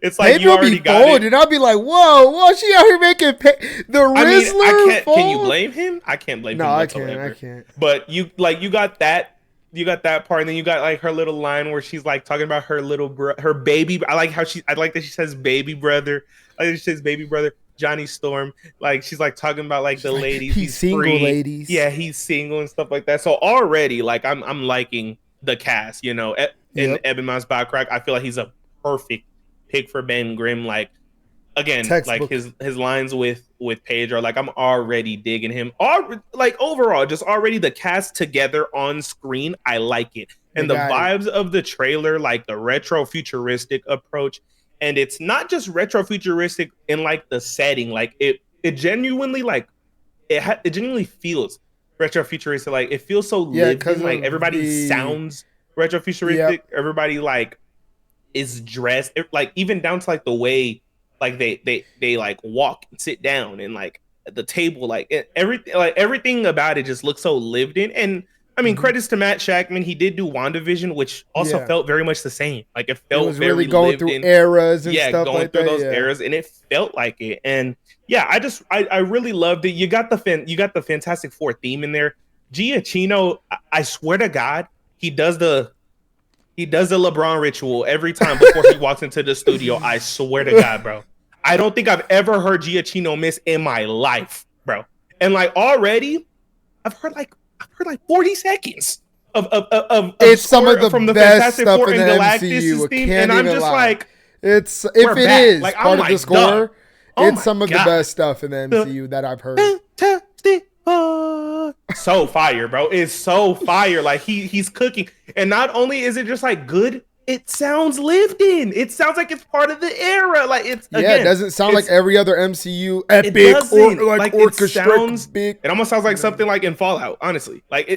it's like Pedro you already got it. And I'll be like, whoa, she out here making the Rizzler. I can't. Can you blame him? I can't blame him. No, I can't. But you got that. You got that part, and then you got like her little line where she's like talking about her her baby. I like that she says baby brother. I think she says baby brother. Johnny Storm, like she's like talking about like the ladies. He's single, free. ladies. Yeah, he's single and stuff like that. So already, like I'm liking the cast. You know, in Eben Moss-Bachrach, I feel like he's a perfect pick for Ben Grimm. Like again, like his lines with Pedro, like I'm already digging him. Like overall, just already the cast together on screen, I like it. They and the got it. vibes of the trailer, like the retro futuristic approach, and it's not just retro futuristic in like the setting, like it genuinely like it genuinely feels retro futuristic. Like it feels so Yeah, lived because in. Like of everybody the sounds retro yep. futuristic. Everybody like is dressed like even down to like the way like they like walk and sit down and like at the table everything about it just looks so lived in. And I mean, Hmm. credits to Matt Shackman, he did do WandaVision, which also Yeah, felt very much the same. Like it it felt was really very going lived through in. eras and Yeah, stuff going like through that. those Yeah, eras, and it felt like it. And yeah, I really loved it. You got the Fantastic Four theme in there. Giacchino, I swear to God, he does the he does the LeBron ritual every time before he walks into the studio. I swear to God, bro. I don't think I've ever heard Giacchino miss in my life, bro. And like already, I've heard like 40 seconds of it's some of score the from the best Fantastic stuff Four in the and MCU. Galactus I theme, can't and I'm even just lie. like, It's we're if it back. is Like I'm part of the like, dog. score, Oh it's my some of the God. best stuff in the The MCU that I've heard. Fantastic Four. So fire, bro. It's so fire. Like he's cooking. And not only is it just like good, it sounds lived in. It sounds like it's part of the era. Like it's Yeah, it again, doesn't sound like it's every other MCU it epic or doesn't like like orchestric big. it almost sounds like You know, something like in Fallout, honestly. Like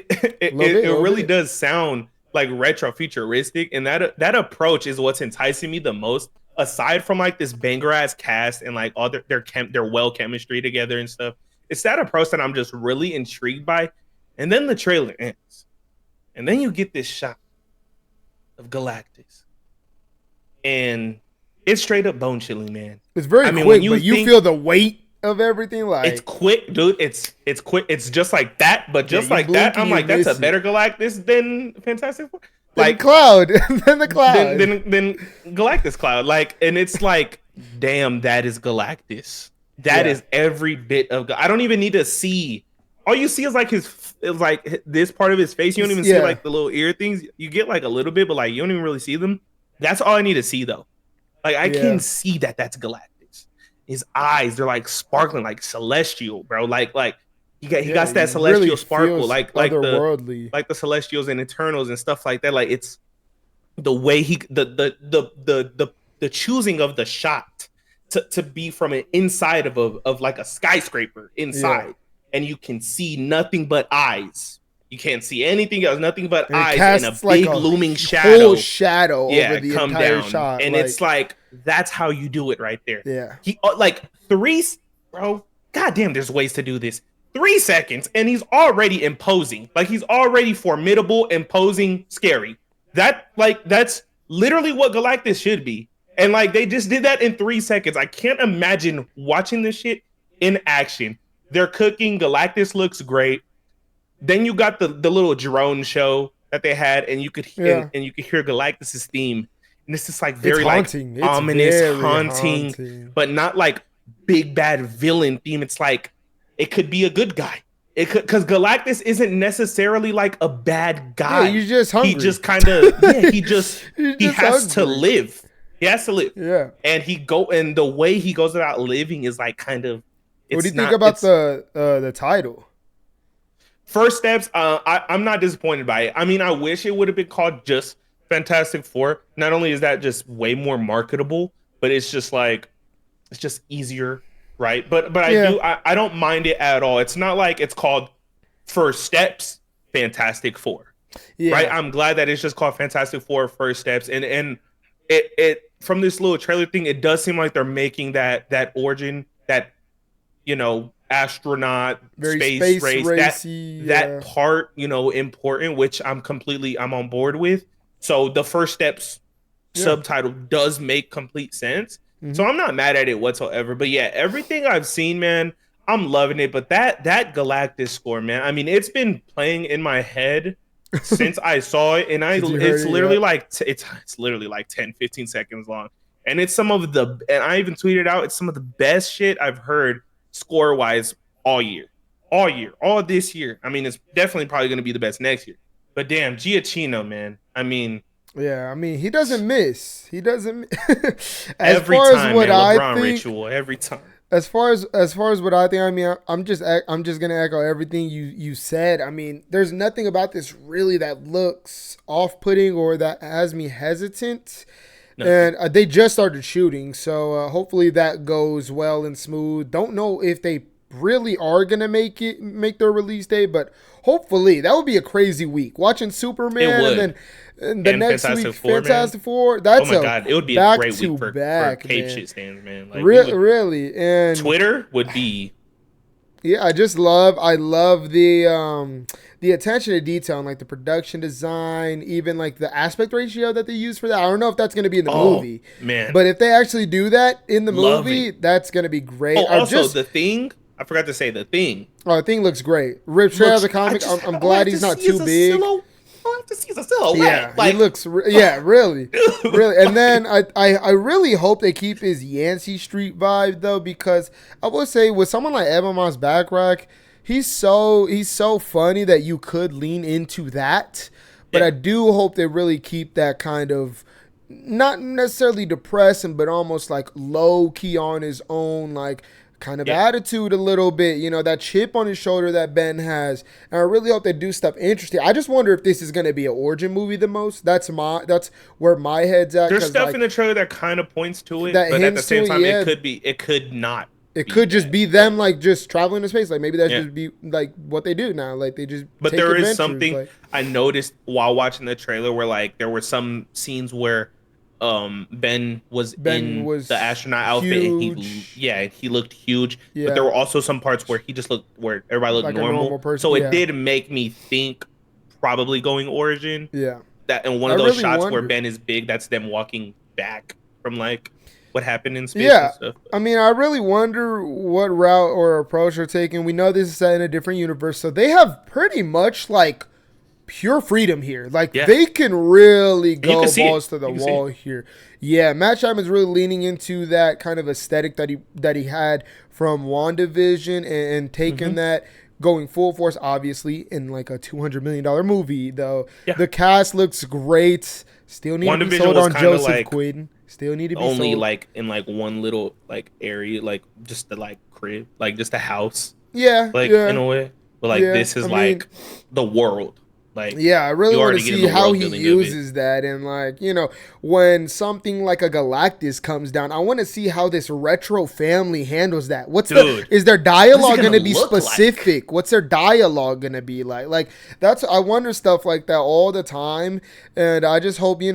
a little bit, a it little really bit. does sound like retro futuristic, and that approach is what's enticing me the most. Aside from like this banger ass cast and like all their well chemistry together and stuff, it's that approach that I'm just really intrigued by. And then the trailer ends, and then you get this shot of Galactus, and it's straight up bone chilling, man. It's very I mean, when quick, you but you think feel the weight of everything. it's Like, quick, dude. It's quick. It's just like that, but yeah, just you like that, blink and I'm you like, that's a miss it. better Galactus than Fantastic Four. Then the Like cloud, then the than cloud. Galactus Cloud. Like, and it's like, damn, that is Galactus. That Yeah, is every bit of. I don't even need to see. All you see is like this part of his face. You don't even see yeah, like the little ear things. You get like a little bit, but like you don't even really see them. That's all I need to see though. Like I can yeah. see that that's Galactus. His eyes, they're like sparkling, like celestial, bro. Like he Yeah, got that you really celestial sparkle, feels otherworldly. like the Celestials and Eternals and stuff like that. Like it's the way he the choosing of the shot to be from an inside of like a skyscraper Yeah, inside, and you can see nothing but eyes. You can't see anything else, nothing but and it eyes and a casts like big a looming whole shadow. shadow over Yeah, the come entire down, shot. and it's like that's how you do it right there. Yeah, He like three, bro. Goddamn, there's ways to do this. 3 seconds, and he's already imposing. Like he's already formidable, imposing, scary. That's literally what Galactus should be. And like they just did that in 3 seconds. I can't imagine watching this shit in action. They're cooking. Galactus looks great. Then you got the little drone show that they had, and yeah. you could hear Galactus's theme, and it's just like It's very like haunting. It's ominous, very haunting, haunting. but not like big bad villain theme. It's like it could be a good guy. It could because Galactus isn't necessarily like a bad Yeah, guy. you're just He hungry. just kind of You're he just has to hungry. live. He has to live, Yeah. and the way he goes about living is like kind of What do you it's think not about it's the title? First steps. I'm not disappointed by it. I mean, I wish it would have been called just Fantastic Four. Not only is that just way more marketable, but it's just like it's just easier, right? But Yeah. I don't mind it at all. It's not like it's called First Steps Fantastic Four, right? Yeah. I'm glad that it's just called Fantastic Four First Steps, and it from this little trailer thing, it does seem like they're making that origin, that astronaut Very space space race, racy. that Yeah. part important, which I'm on board with. So the First Steps Yeah. subtitle does make complete sense, so Hmm. I'm not mad at it whatsoever. But yeah, everything I've seen, man, I'm loving it. But that Galactus score, man, I mean, it's been playing in my head since I saw it, and Since you heard it's it, literally yeah. like it's literally like 10-15 seconds long, and it's some of the, and I even tweeted out, it's some of the best shit I've heard score wise all year, all this year. I mean, it's definitely probably going to be the best next year. But damn, Giacchino, man. I mean, Yeah. I mean, he doesn't miss. He doesn't. As every far as time, what man. I LeBron think, ritual every time. as what I think, I mean, I'm just gonna echo everything you said. I mean, there's nothing about this really that looks off-putting or that has me hesitant. Nothing. And they just started shooting, so hopefully that goes well and smooth. Don't know if they really are gonna make their release date, but hopefully that would be a crazy week. Watching It Superman and would. then the And next Fantastic week Four, man. Fantastic Four. Oh That's my a god, it would be a back great to week for back, cape man. shit stands, man. Like we would, Really, and Twitter would be yeah, I love the attention to detail and like the production design, even like the aspect ratio that they use for that. I don't know if that's going to be in the movie, man. but if they actually do that in the Love movie, it. that's going to be great. Oh, also the thing. I forgot to say the thing. Oh, the thing looks great. Ripped straight out of the comic. I'm glad he's not too big. I have to see the silhouette. Yeah, like, he looks. Really, really. And then I really hope they keep his Yancey Street vibe though, because I will say with someone like Evan Moss Backrack, he's so funny that you could lean into that. But Yeah. I do hope they really keep that kind of not necessarily depressing, but almost like low key on his own, like kind of Yeah. attitude a little bit, that chip on his shoulder that Ben has. And I really hope they do stuff interesting. I just wonder if this is going to be an origin movie the most. That's where my head's at. There's 'Cause, stuff like, in the trailer that kind of points to it, that but at the hints same to it, time, yeah. it could not. It be could just that. be them like just traveling to space. Like maybe that's Yeah. just be like what they do now. Like they just But take there adventures, is something like, I noticed while watching the trailer where like there were some scenes where Ben was in the astronaut outfit and he looked huge. Yeah. But there were also some parts where where everybody looked Like a normal. normal person, So yeah. it did make me think probably going origin. yeah. That and one of I those really shots where wonder. Ben is big, that's them walking back from like what happened in space Yeah. and stuff. I mean, I really wonder what route or approach they're taking. We know this is set in a different universe, so they have pretty much like pure freedom here. Like Yeah. they can really go can see it. balls to the You can see wall here. Yeah, Matt Chapman's really leaning into that kind of aesthetic that he had from WandaVision and taking Mm-hmm. that going full force, obviously in like a $200 million movie. Though Yeah. the cast looks great. Still need to be WandaVision sold was on kinda Joseph like Quinn. Still need to be only sold. like in like one little like area, like just the like crib, like just a house, Yeah, like yeah. in a way. But like Yeah, this is I like mean, the world. Like yeah, I really you want to already get in see the how world he building of it. uses that. And, like, when something like a Galactus comes down, I want to see how this retro family handles that. Dude, is their dialogue going to be look like? specific? What's their dialogue going to be like? Like, I wonder stuff like that all the time. And I just hope, he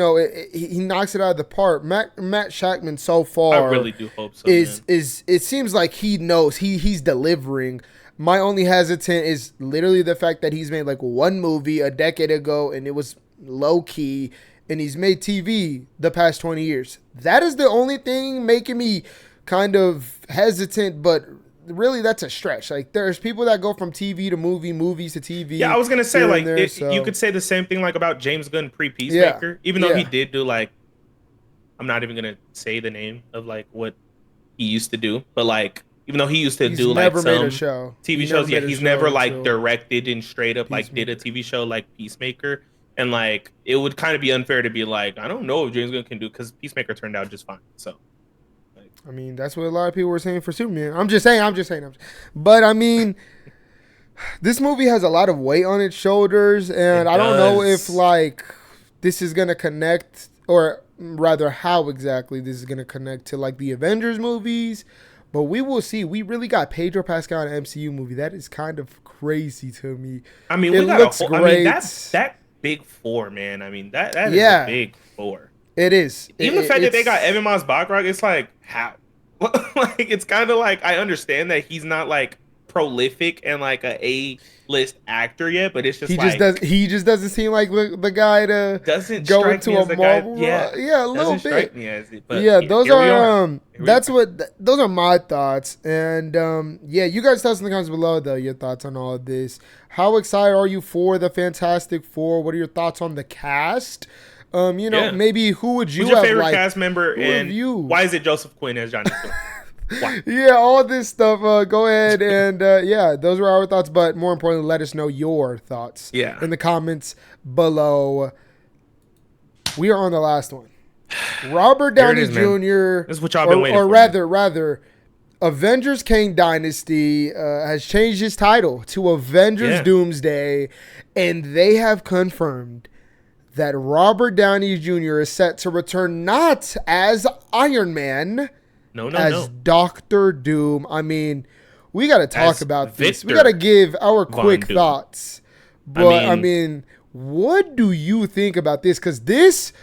knocks it out of the park. Matt Shackman so far I really do hope so. is Man. it seems like he knows he's delivering. My only hesitant is literally the fact that he's made like one movie a decade ago and it was low key, and he's made TV the past 20 years. That is the only thing making me kind of hesitant, but really that's a stretch. Like there's people that go from TV to movie, movies to TV. Yeah, I was gonna say here like and there, so. you could say the same thing like about James Gunn pre-Peacemaker, even though he did do like, I'm not even gonna say the name of like what he used to do, but like even though he used to do like never made some a show. TV shows, yeah, he's never like until directed and straight up like did a TV show like Peacemaker, and like it would kind of be unfair to be like, I don't know if James Gunn can do, because Peacemaker turned out just fine. So, like, I mean, that's what a lot of people were saying for Superman. I'm just saying. But I mean, this movie has a lot of weight on its shoulders, and I don't know if like this is gonna connect, or rather, how exactly this is gonna connect to like the Avengers movies. But we will see. We really got Pedro Pascal in an MCU movie. That is kind of crazy to me. I mean, it looks I great. mean, that big four, man. I mean, that is a big four. It is. Even the fact that they got Evan Moss Backrack, it's like, how? Like, it's kind of like, I understand that he's not like prolific and like A-list actor yet, but it's just he just doesn't seem like the guy to go into a Marvel. Yeah, a little bit. Strike me as it, but yeah, those are those are my thoughts. And yeah, you guys tell us in the comments below though your thoughts on all of this. How excited are you for the Fantastic Four? What are your thoughts on the cast? Maybe who would you Who's your have favorite liked? cast member, and why is it Joseph Quinn as Johnny Storm? Yeah, all this stuff. Go ahead and yeah, those were our thoughts. But more importantly, let us know your thoughts. In the comments below. We are on the last one. Robert Downey Jr. This is what y'all been waiting for. Or rather, Avengers Kang Dynasty has changed its title to Avengers Yeah. Doomsday, and they have confirmed that Robert Downey Jr. is set to return not as Iron Man, No, no, as no. Doctor Doom. I mean, we got to talk As about this. We got to Victor give our Von quick Doom. thoughts. I But I mean, mean, what do you think about this? Because this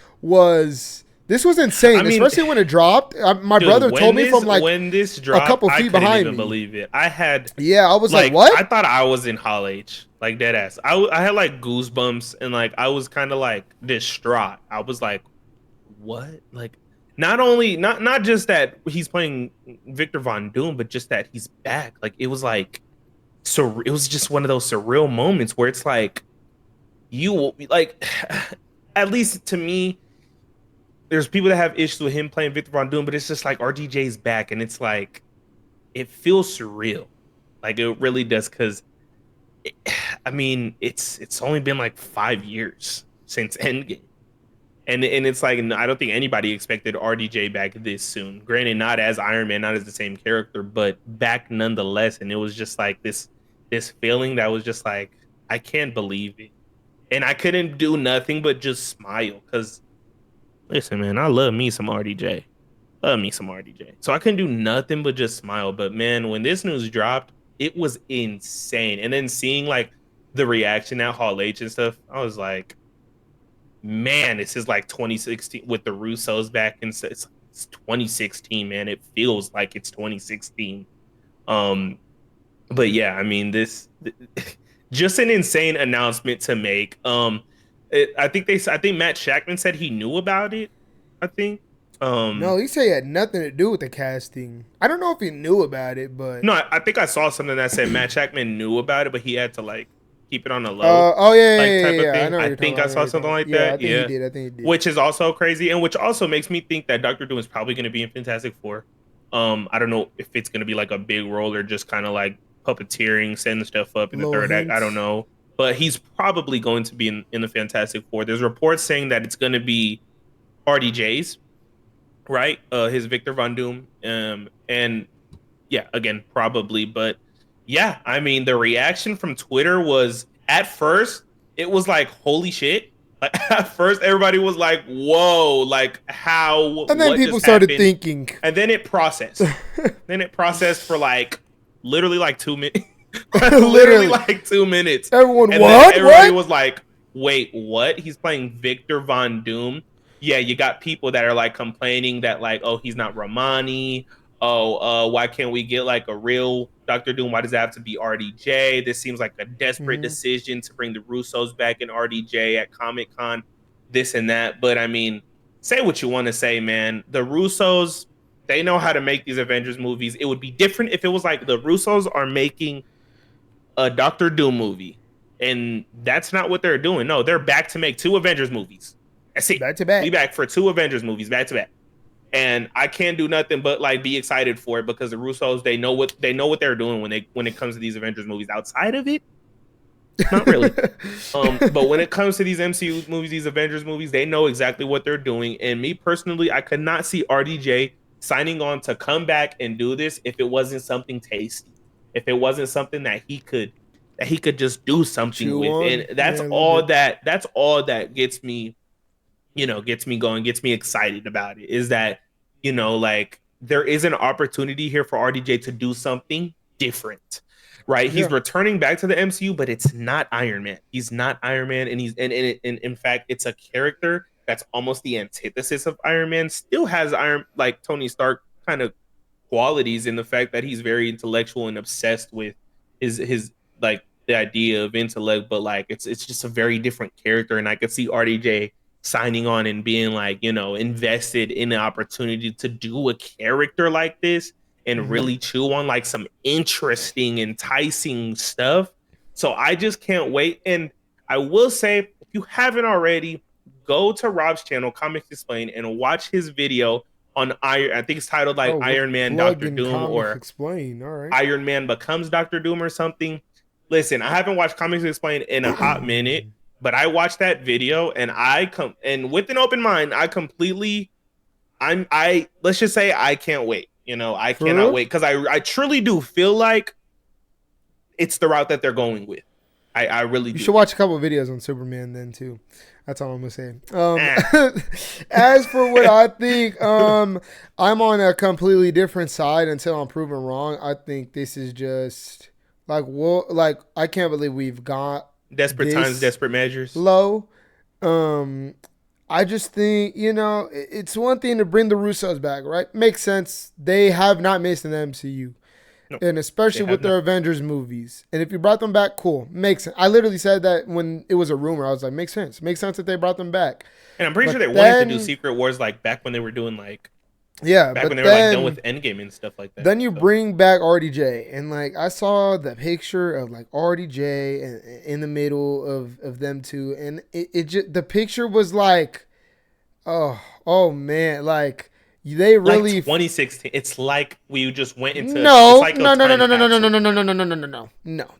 was insane, I mean, especially when it dropped. My dude, brother told me from like when this a dropped, couple I feet couldn't behind even me. believe it. I had Yeah, I was like, like what? I thought I was in 𝙎𝙬𝙆, like dead ass. I had like goosebumps and like I was kind of like distraught. I was like, what? Like not just that he's playing Victor Von Doom, but just that he's back. Like it was like it was just one of those surreal moments where it's like you like at least to me there's people that have issues with him playing Victor Von Doom, but it's just like RDJ's back and it's like it feels surreal. Like it really does because I mean it's only been like 5 years since Endgame. And it's like I don't think anybody expected RDJ back this soon. Granted, not as Iron Man, not as the same character, but back nonetheless. And it was just like this feeling that was just like I can't believe it, and I couldn't do nothing but just smile because listen, man, I love me some RDJ, love me some RDJ. So I couldn't do nothing but just smile. But man, when this news dropped, it was insane. And then seeing like the reaction at Hall H and stuff, I was like, man, this is like 2016 with the Russos back, and it's 2016, man. It feels like it's 2016. But yeah, I mean, this just an insane announcement to make. I think Matt Shakman said he knew about it. I think. No, he said he had nothing to do with the casting. I don't know if he knew about it, but No, I think I saw something that said Matt Shakman knew about it, but he had to like keep it on the low. oh yeah, Like yeah, type yeah, of yeah. I thing. know what I you're think talking I about. saw something like Yeah, that. I think Yeah, he did. I think he did. which is also crazy, and which also makes me think that Doctor Doom is probably going to be in Fantastic Four. I don't know if it's going to be like a big role or just kind of like puppeteering, setting stuff up in the Little third act. I don't hints. know, but he's probably going to be in the Fantastic Four. There's reports saying that it's going to be RDJ's, right? His Victor Von Doom, and yeah, again, probably, but yeah, I mean, the reaction from Twitter was at first, it was like, holy shit. Like, at first, everybody was like, whoa, like, how, And then what people just started happened? thinking. And then it processed. Then it processed for like, literally like 2 minutes. Literally Literally, like 2 minutes. everyone, And then what? everybody What? was like, wait, what? He's playing Victor Von Doom. Yeah, you got people that are like complaining that like, oh, he's not Romani. Oh, why can't we get like a real Doctor Doom? Why does it have to be RDJ? This seems like a desperate Mm-hmm. decision to bring the Russos back in RDJ at Comic Con, this and that. But I mean, say what you want to say, man. The Russos, they know how to make these Avengers movies. It would be different if it was like the Russos are making a Doctor Doom movie, and that's not what they're doing. No, they're back to make two Avengers movies. That's it. Back to We back. back for two Avengers movies, back to back. And I can't do nothing but like be excited for it because the Russos, they know what they're doing when it comes to these Avengers movies. Outside of it, not really. But when it comes to these MCU movies, these Avengers movies, they know exactly what they're doing. And me personally, I could not see RDJ signing on to come back and do this if it wasn't something tasty, if it wasn't something that he could just do something Chew with. on. And Yeah, legit. that's all that gets me, gets me going, gets me excited about it, is that, like there is an opportunity here for RDJ to do something different, right? He's Yeah. returning back to the MCU, but it's not Iron Man. He's not Iron Man, and and in fact, it's a character that's almost the antithesis of Iron Man. Still has like Tony Stark kind of qualities in the fact that he's very intellectual and obsessed with his like the idea of intellect, but like it's just a very different character, and I could see RDJ signing on and being like, invested in the opportunity to do a character like this and Mm-hmm. really chew on like some interesting, enticing stuff. So I just can't wait. And I will say, if you haven't already, go to Rob's channel, Comics Explained, and watch his video on Iron. I think it's titled like Oh, look, Iron Man, plug Doctor in Doom, Comics or Explain. All right. Iron Man becomes Doctor Doom or something. Listen, I haven't watched Comics Explained in a hot minute, but I watched that video and and with an open mind, I let's just say I can't wait. You know, I For cannot real? wait because I truly do feel like it's the route that they're going with. I really You do. should watch a couple of videos on Superman then too. That's all I'm gonna say. Eh. As for what I think, I'm on a completely different side until I'm proven wrong. I think this is just like what, like I can't believe we've got Desperate times, this desperate measures. low. Um, I just think it's one thing to bring the Russos back, right? Makes sense. They have not missed an MCU. No, And especially with their Avengers movies. And if you brought them back, cool. Makes sense. I literally said that when it was a rumor. I was like, makes sense. Makes sense that they brought them back. And I'm pretty sure they wanted to do Secret Wars like back when they were doing like back when they were like done with Endgame and stuff like that. Then you bring back RDJ. And like I saw the picture of like RDJ in the middle of them two. And it just, the picture was like, oh man, like they really like 2016. It's like we just went into no.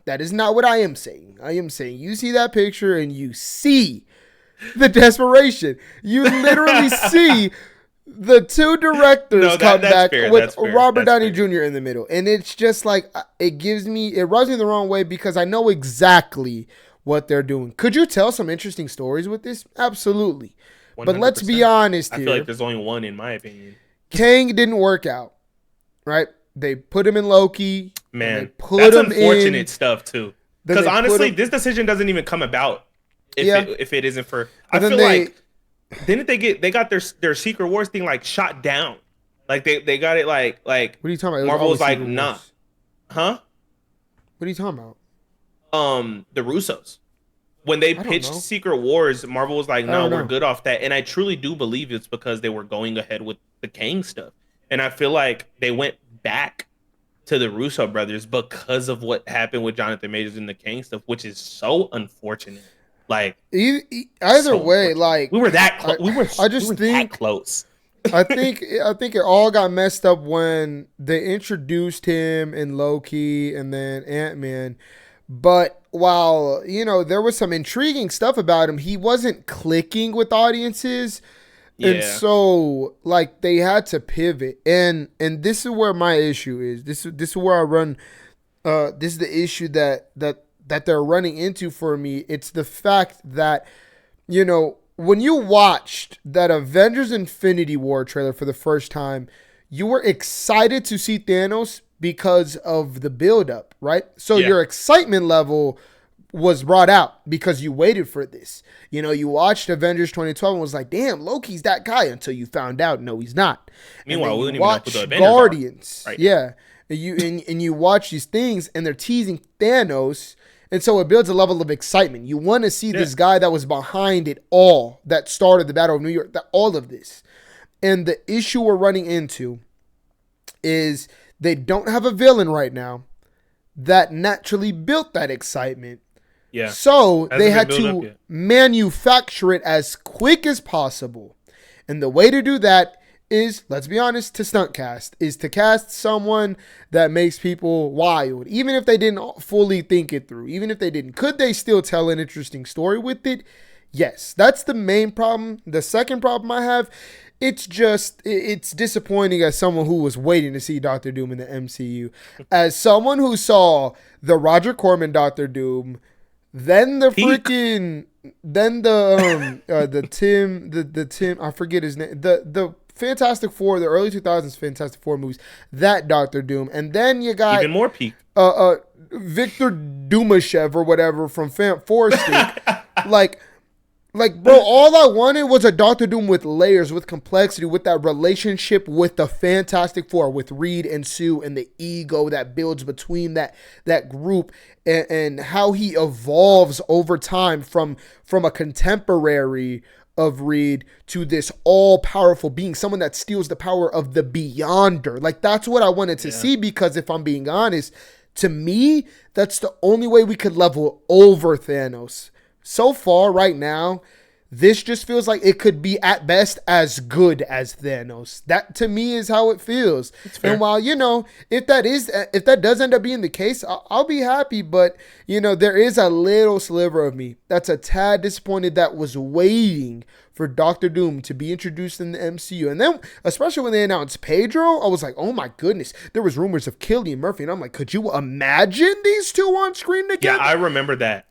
That is not what I am saying. I am saying you see that picture and you see the desperation. You literally see the two directors come back with Robert Downey Jr. in the middle, and it's just like it rubs me the wrong way because I know exactly what they're doing. Could you tell some interesting stories with this? Absolutely. 100%. But let's be honest here. I feel like there's only one in my opinion. Kang didn't work out, right? They put him in Loki. Man, that's unfortunate stuff too. Because honestly, this decision doesn't even come about if it isn't for. I feel like didn't they got their Secret Wars thing like shot down? Like they got it like. What are you talking about? Marvel was like, nah, huh? What are you talking about? The Russos. When they pitched Secret Wars, Marvel was like, no, we're good off that. And I truly do believe it's because they were going ahead with the Kang stuff. And I feel like they went back to the Russo brothers because of what happened with Jonathan Majors and the Kang stuff, which is so unfortunate. Like either way, like we were that close. I just think that close. I think it all got messed up when they introduced him in Loki and then Ant-Man. But while, there was some intriguing stuff about him, he wasn't clicking with audiences. Yeah. And so, like, they had to pivot. And this is where my issue is. This is where I run. This is the issue that they're running into for me. It's the fact that, when you watched that Avengers Infinity War trailer for the first time, you were excited to see Thanos because of the buildup, right? So your excitement level was brought out because you waited for this. You watched Avengers 2012 and was like, damn, Loki's that guy until you found out, no, he's not. Meanwhile, we didn't even know who the Avengers Guardians. Are. Right. Yeah. And you watch these things and they're teasing Thanos. And so it builds a level of excitement. You want to see this guy that was behind it all, that started the Battle of New York, all of this. And the issue we're running into is they don't have a villain right now that naturally built that excitement. Yeah. So they had to manufacture it as quick as possible. And the way to do that is, let's be honest, to stunt cast, is to cast someone that makes people wild. Even if they didn't fully think it through, even if they didn't, could they still tell an interesting story with it? Yes, that's the main problem. The second problem I have, it's disappointing as someone who was waiting to see Doctor Doom in the MCU. As someone who saw the Roger Corman Doctor Doom, then the Tim, I forget his name, the Fantastic Four, the early 2000s Fantastic Four movies, that Doctor Doom, and then you got even more peak, Victor Dumashev or whatever from Forest Gump. Like, bro, all I wanted was a Doctor Doom with layers, with complexity, with that relationship with the Fantastic Four, with Reed and Sue, and the ego that builds between that group, and how he evolves over time from a contemporary of Reed to this all-powerful being, someone that steals the power of the Beyonder. Like, that's what I wanted to see, because if I'm being honest, to me, that's the only way we could level over Thanos. So far, right now, This just feels like it could be at best as good as Thanos. That to me is how it feels. It's fair. And while if that does end up being the case, I'll be happy. But there is a little sliver of me that's a tad disappointed that was waiting for Doctor Doom to be introduced in the MCU. And then, especially when they announced Pedro, I was like, oh my goodness, there was rumors of Cillian Murphy. And I'm like, could you imagine these two on screen together? Yeah, I remember that.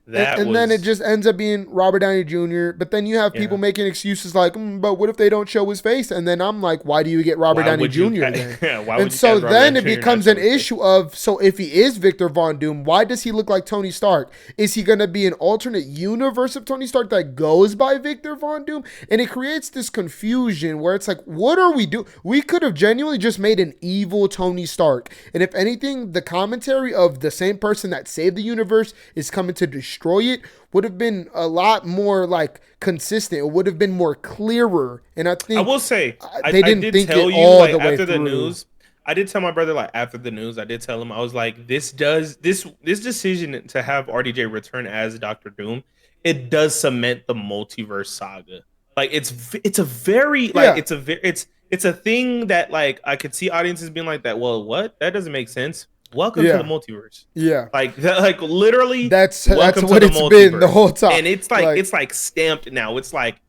Then it just ends up being Robert Downey Jr. But then you have people making excuses like, but what if they don't show his face? And then I'm like, why do you get Robert Downey Jr. then? And so then it becomes an issue of, so if he is Victor Von Doom, why does he look like Tony Stark? Is he going to be an alternate universe of Tony Stark that goes by Victor Von Doom? And it creates this confusion where it's like, what are we doing? We could have genuinely just made an evil Tony Stark. And if anything, the commentary of the same person that saved the universe is coming to destroy it would have been a lot more like consistent. It would have been more clearer. And I think I will say they didn't did think tell it you all like the way after the through. news. I did tell my brother like after the news. I did tell him I was like, this decision to have RDJ return as Doctor Doom, it does cement the multiverse saga. Like it's a very like it's a thing that like I could see audiences being like that. Well, what? That doesn't make sense. Welcome to the multiverse. Yeah, like literally. That's what it's been the whole time, and it's like stamped now. It's like,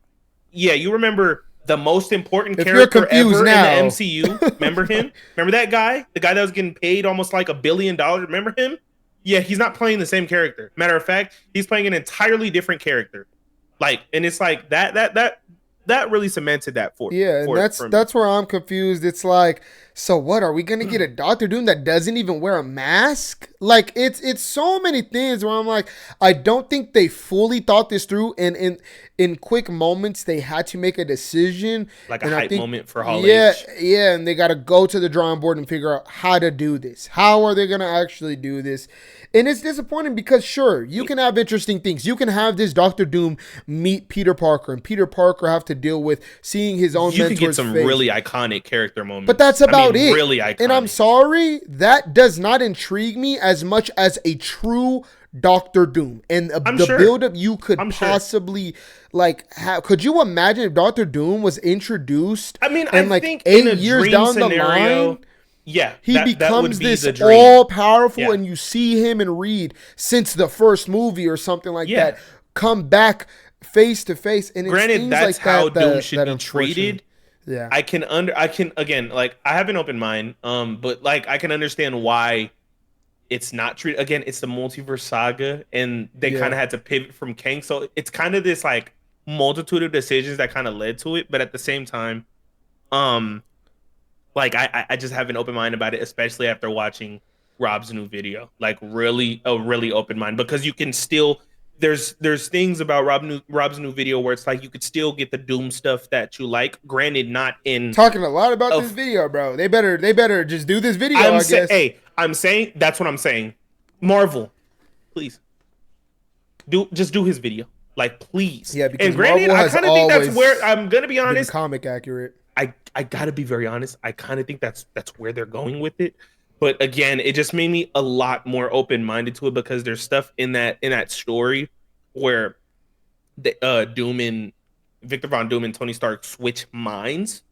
yeah, you remember the most important character ever now in the MCU. Remember him? Remember that guy? The guy that was getting paid almost like $1 billion. Remember him? Yeah, he's not playing the same character. Matter of fact, he's playing an entirely different character. Like, and it's like that really cemented that for and that's where I'm confused. It's like, so what, are we gonna get a Doctor Doom that doesn't even wear a mask? Like it's so many things where I'm like, I don't think they fully thought this through, and in quick moments they had to make a decision, like a hype moment for Hall H. Yeah, and they got to go to the drawing board and figure out how to do this. How are they gonna actually do this? And it's disappointing because sure, you can have interesting things. You can have this Doctor Doom meet Peter Parker, and Peter Parker have to deal with seeing his own mentor's face. You can get some really iconic character moments. But that's about it. Really iconic. And I'm sorry, that does not intrigue me as much as a true Doctor Doom. And the build-up you could possibly like have. Could you imagine if Doctor Doom was introduced? I mean, and I like think 8 years down the line. Yeah, he becomes this all-powerful, and you see him and Reed since the first movie or something like that come back face to face. And granted, that's like how Doom should be treated. Yeah, I can again, like I have an open mind, but like I can understand why it's not treated. Again, it's the multiverse saga, and they kind of had to pivot from Kang, so it's kind of this like multitude of decisions that kind of led to it. But at the same time, like I just have an open mind about it, especially after watching Rob's new video. Like a really open mind, because you can still there's things about Rob's new video where it's like you could still get the Doom stuff that you like. Granted, not in talking a lot about this video, bro. They better just do this video. I guess. I'm saying that's what I'm saying. Marvel, please just do his video, like please. Yeah, because and granted, I kind of think that's where I'm gonna be honest. Comic accurate. I gotta be very honest. I kind of think that's where they're going with it. But again, it just made me a lot more open-minded to it, because there's stuff in that story where the Doom and Victor Von Doom and Tony Stark switch minds.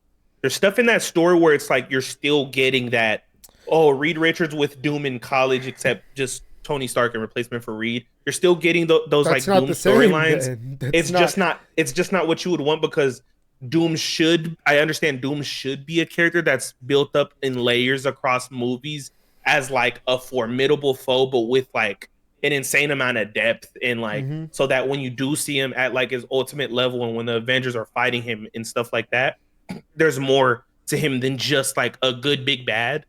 There's stuff in that story where it's like you're still getting that, Reed Richards with Doom in college, except just Tony Stark in replacement for Reed. You're still getting those like Doom storylines. It's just not what you would want, because I understand Doom should be a character that's built up in layers across movies as like a formidable foe, but with like an insane amount of depth, and like so that when you do see him at like his ultimate level, and when the Avengers are fighting him and stuff like that, there's more to him than just like a good big bad.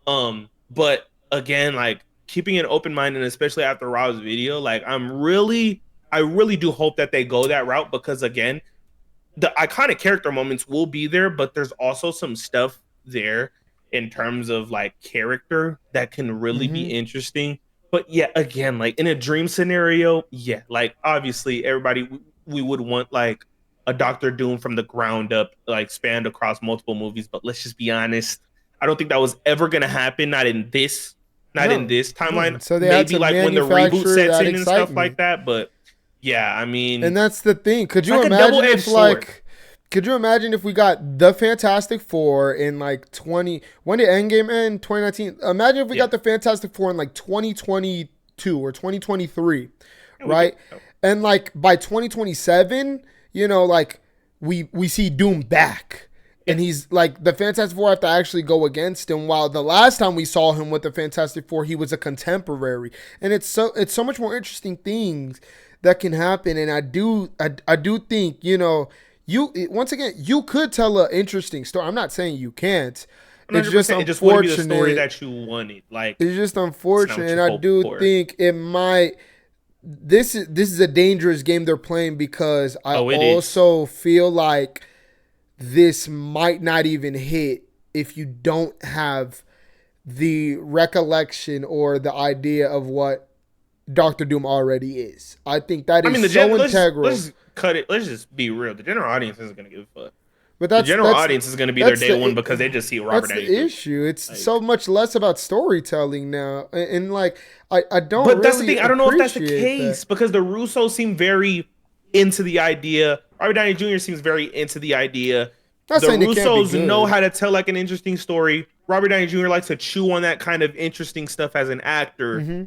But again, like keeping an open mind, and especially after Rob's video, like I really do hope that they go that route, because again, the iconic character moments will be there, but there's also some stuff there in terms of like character that can really be interesting. But yeah, again, like in a dream scenario, like obviously everybody, we would want like a Doctor Doom from the ground up, like spanned across multiple movies. But let's just be honest, I don't think that was ever gonna happen. Not in this timeline. So they maybe like when the reboot sets in and stuff like that. But Yeah, I And mean, that's the thing. it's like a double-edged sword. Could you imagine if we got the Fantastic Four in like 20, when did Endgame end? 2019. Imagine if we Yeah, got the Fantastic Four in like 2022 or 2023, yeah, we could. right? And like by 2027, like we see Doom back. Yeah, And he's like, the Fantastic Four have to actually go against him. While the last time we saw him with the Fantastic Four, he was a contemporary. And it's so much more interesting things that can happen. And I do think, you once again, you could tell an interesting story. I'm not saying you can't. It's just 100%. It just wouldn't be the story unfortunate. that you wanted. Like, It's just it's not unfortunate. what And you I hoped do for. think it might. This is a dangerous game they're playing, because I Oh, it is. also feel like this might not even hit if you don't have the recollection or the idea of what Doctor Doom already is. I think that I is mean, so integral. let's just cut it. Let's just be real. The general audience isn't gonna give a fuck. But The that's general that's audience is gonna be their that's day one the because they just see Robert that's Downey the Jr. issue. It's Like, so much less about storytelling now, and like I don't but that's the really thing. I don't know if that's the appreciate case that. because the Russos seem very into the idea. Robert Downey Jr. seems very into the idea. Not The saying it can't be Russos know good. how to tell like an interesting story. Robert Downey Jr. likes to chew on that kind of interesting stuff as an actor. Hmm.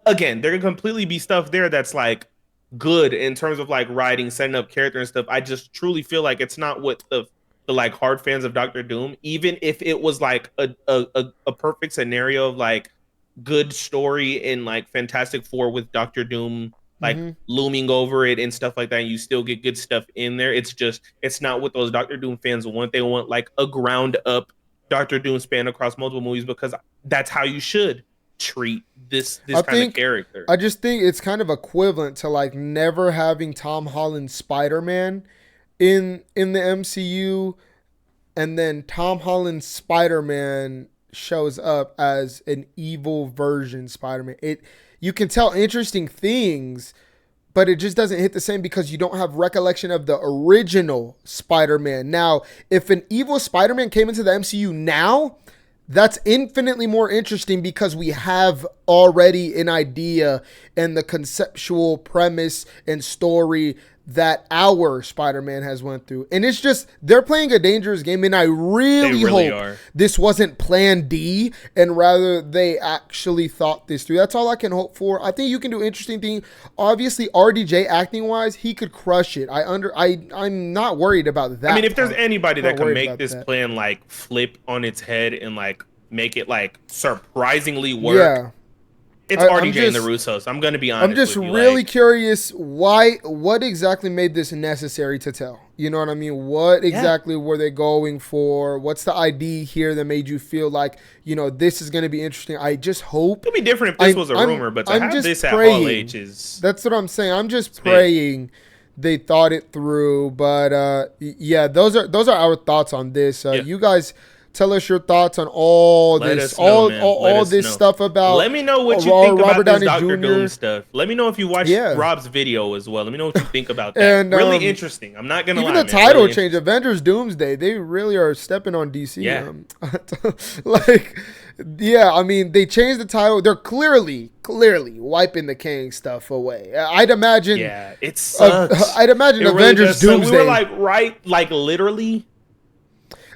Again, there can completely be stuff there that's like good in terms of like writing, setting up character and stuff. I just truly feel like it's not what the like hard fans of Doctor Doom, even if it was like a perfect scenario of like good story in like Fantastic Four with Doctor Doom like Hmm. looming over it and stuff like that, and you still get good stuff in there. It's just it's not what those Doctor Doom fans want. They want like a ground up Doctor Doom span across multiple movies because that's how you should treat this I kind of think character. I just think it's kind of equivalent to like never having Tom Holland's Spider-Man in the MCU, and then Tom Holland's Spider-Man shows up as an evil version Spider-Man. You can tell interesting things, but it just doesn't hit the same because you don't have recollection of the original Spider-Man. Now, if an evil Spider-Man came into the MCU now, that's infinitely more interesting because we have already an idea and the conceptual premise and story that our Spider-Man has went through. And it's just, they're playing a dangerous game, and I They really really hope are. this wasn't plan D and rather they actually thought this through. That's all I can hope for. I think you can do interesting things. Obviously, RDJ acting wise, he could crush it. I'm not worried about that. I mean, if there's part. anybody Not that can worried make about this that. plan like flip on its head and like make it like surprisingly work, Yeah. it's I'm RDJ and the just Russos. I'm gonna be I'm honest just with you. really Like, curious what exactly made this necessary to tell. You know what I mean? What yeah, exactly were they going for? What's the ID here that made you feel like, this is going to be interesting? I just hope. it'd be different if this I'm was a I'm rumor, but to I'm have just this at Hall praying. H is That's what I'm saying. I'm just big. praying they thought it through. But yeah, those are our thoughts on this. Yeah. You guys tell us your thoughts on all Let this, us know, all man. all, Let all us this know. stuff about Let me know what you think Robert about this Downey Doctor Doom Jr. stuff. Let me know if you watched Yeah. Rob's video as well. Let me know what you think about that. And Really interesting. I'm not gonna even lie, the man. title Really change, interesting. Avengers Doomsday, they really are stepping on DC. Yeah. Like, yeah, I mean, they changed the title. They're clearly wiping the Kang stuff away. I'd imagine. Yeah, it sucks. I'd imagine It really Avengers does suck. Doomsday. We were like like literally.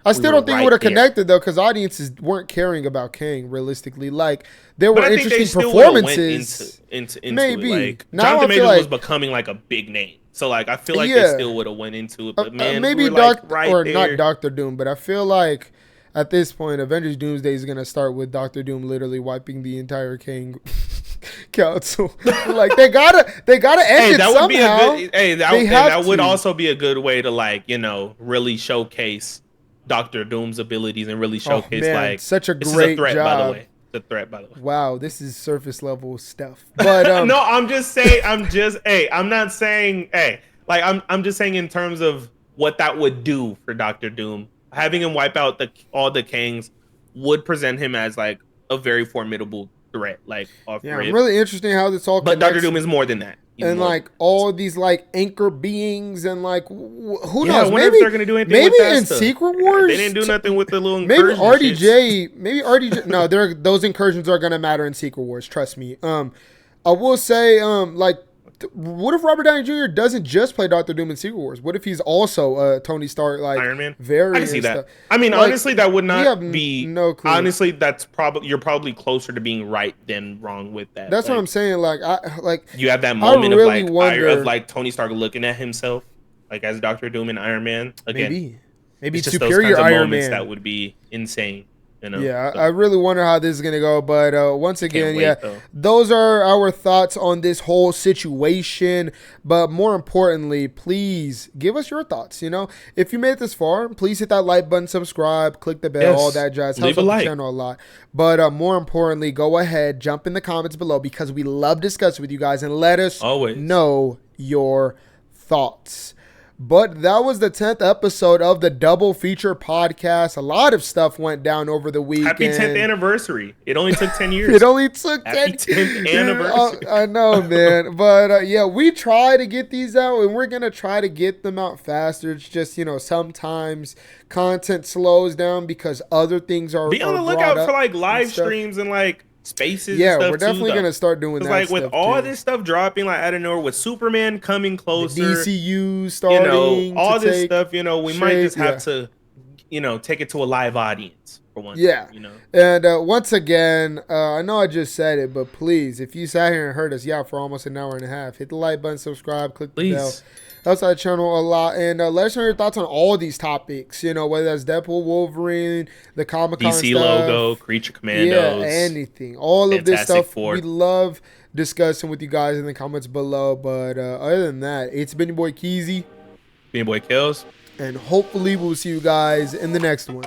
I We still were don't think it right would have there. connected though, because audiences weren't caring about Kang realistically. Like, there But were I think they interesting still would have went performances. into Maybe. it. Like Now I Jonathan feel Majors was like- becoming like a big name, so like I feel like they Yeah. still would have went into it. But man, Maybe we were like Doctor right or there. not Doctor Doom, but I feel like at this point, Avengers Doomsday is gonna start with Doctor Doom literally wiping the entire King Council. Like they gotta end Hey, it that would be a somehow. good. Hey, They and have that would to. also be a good way to like really showcase Doctor Doom's abilities and really Oh showcase man, like such a this is a great threat by the job. way. It's a threat by the way. Wow, this is surface level stuff. But No, I'm just saying. I'm not saying. Hey, like I'm just saying in terms of what that would do for Doctor Doom. Having him wipe out all the Kangs would present him as like a very formidable threat. Like off yeah, rip. I'm really interesting how this all But connects. Doctor Doom is more than that. He's and more like all these like anchor beings and like who Yeah, I knows? wonder if Maybe they're gonna do anything maybe with that in stuff. Secret Wars They didn't do nothing with the little maybe incursion shits. RDJ. No, those incursions are gonna matter in Secret Wars. Trust me. I will say like what if Robert Downey Jr. doesn't just play Doctor Doom in Secret Wars? What if he's also Tony Stark, like Iron Man? variant? I can see that. Stuff? I mean, like, honestly, that would not be. No clue. Honestly, you're probably closer to being right than wrong with that. That's like, what I'm saying. Like you have that moment really of like Tony Stark looking at himself like as Doctor Doom and Iron Man. Again, maybe it's just superior those kinds of Iron moments Man. that would be insane. You know? Yeah, I really wonder how this is going to go. But once again, though. those are our thoughts on this whole situation. But more importantly, please give us your thoughts. You know, if you made it this far, please hit that like button, subscribe, click the bell, all that jazz. Helps out the channel a lot. But more importantly, go ahead, jump in the comments below because we love discussing with you guys and let us know your thoughts. But that was the 10th episode of the Double Feature Podcast. A lot of stuff went down over the weekend. Happy 10th anniversary. It only took 10 years. It only took Happy 10th anniversary. I know, man. But yeah, we try to get these out and we're going to try to get them out faster. It's just, you know, sometimes content slows down because other things are Be on the lookout for like live streams and like spaces. Yeah, and stuff we're definitely gonna start doing that. Like with all too. This stuff dropping like out of nowhere, with Superman coming closer, the DCU starting, you know, all this stuff, you know, we might just have to, you know, take it to a live audience for once. Yeah, you know. And once again, I know I just said it, but please, if you sat here and heard us, for almost an hour and a half, hit the like button, subscribe, click the bell. Helps our channel a lot, and let us know your thoughts on all these topics. You know, whether that's Deadpool, Wolverine, the Comic-Con DC stuff, logo, Creature Commandos, anything, all of this stuff. Four. We love discussing with you guys in the comments below. But other than that, it's been your boy Keezy, been your boy Kills, and hopefully we'll see you guys in the next one.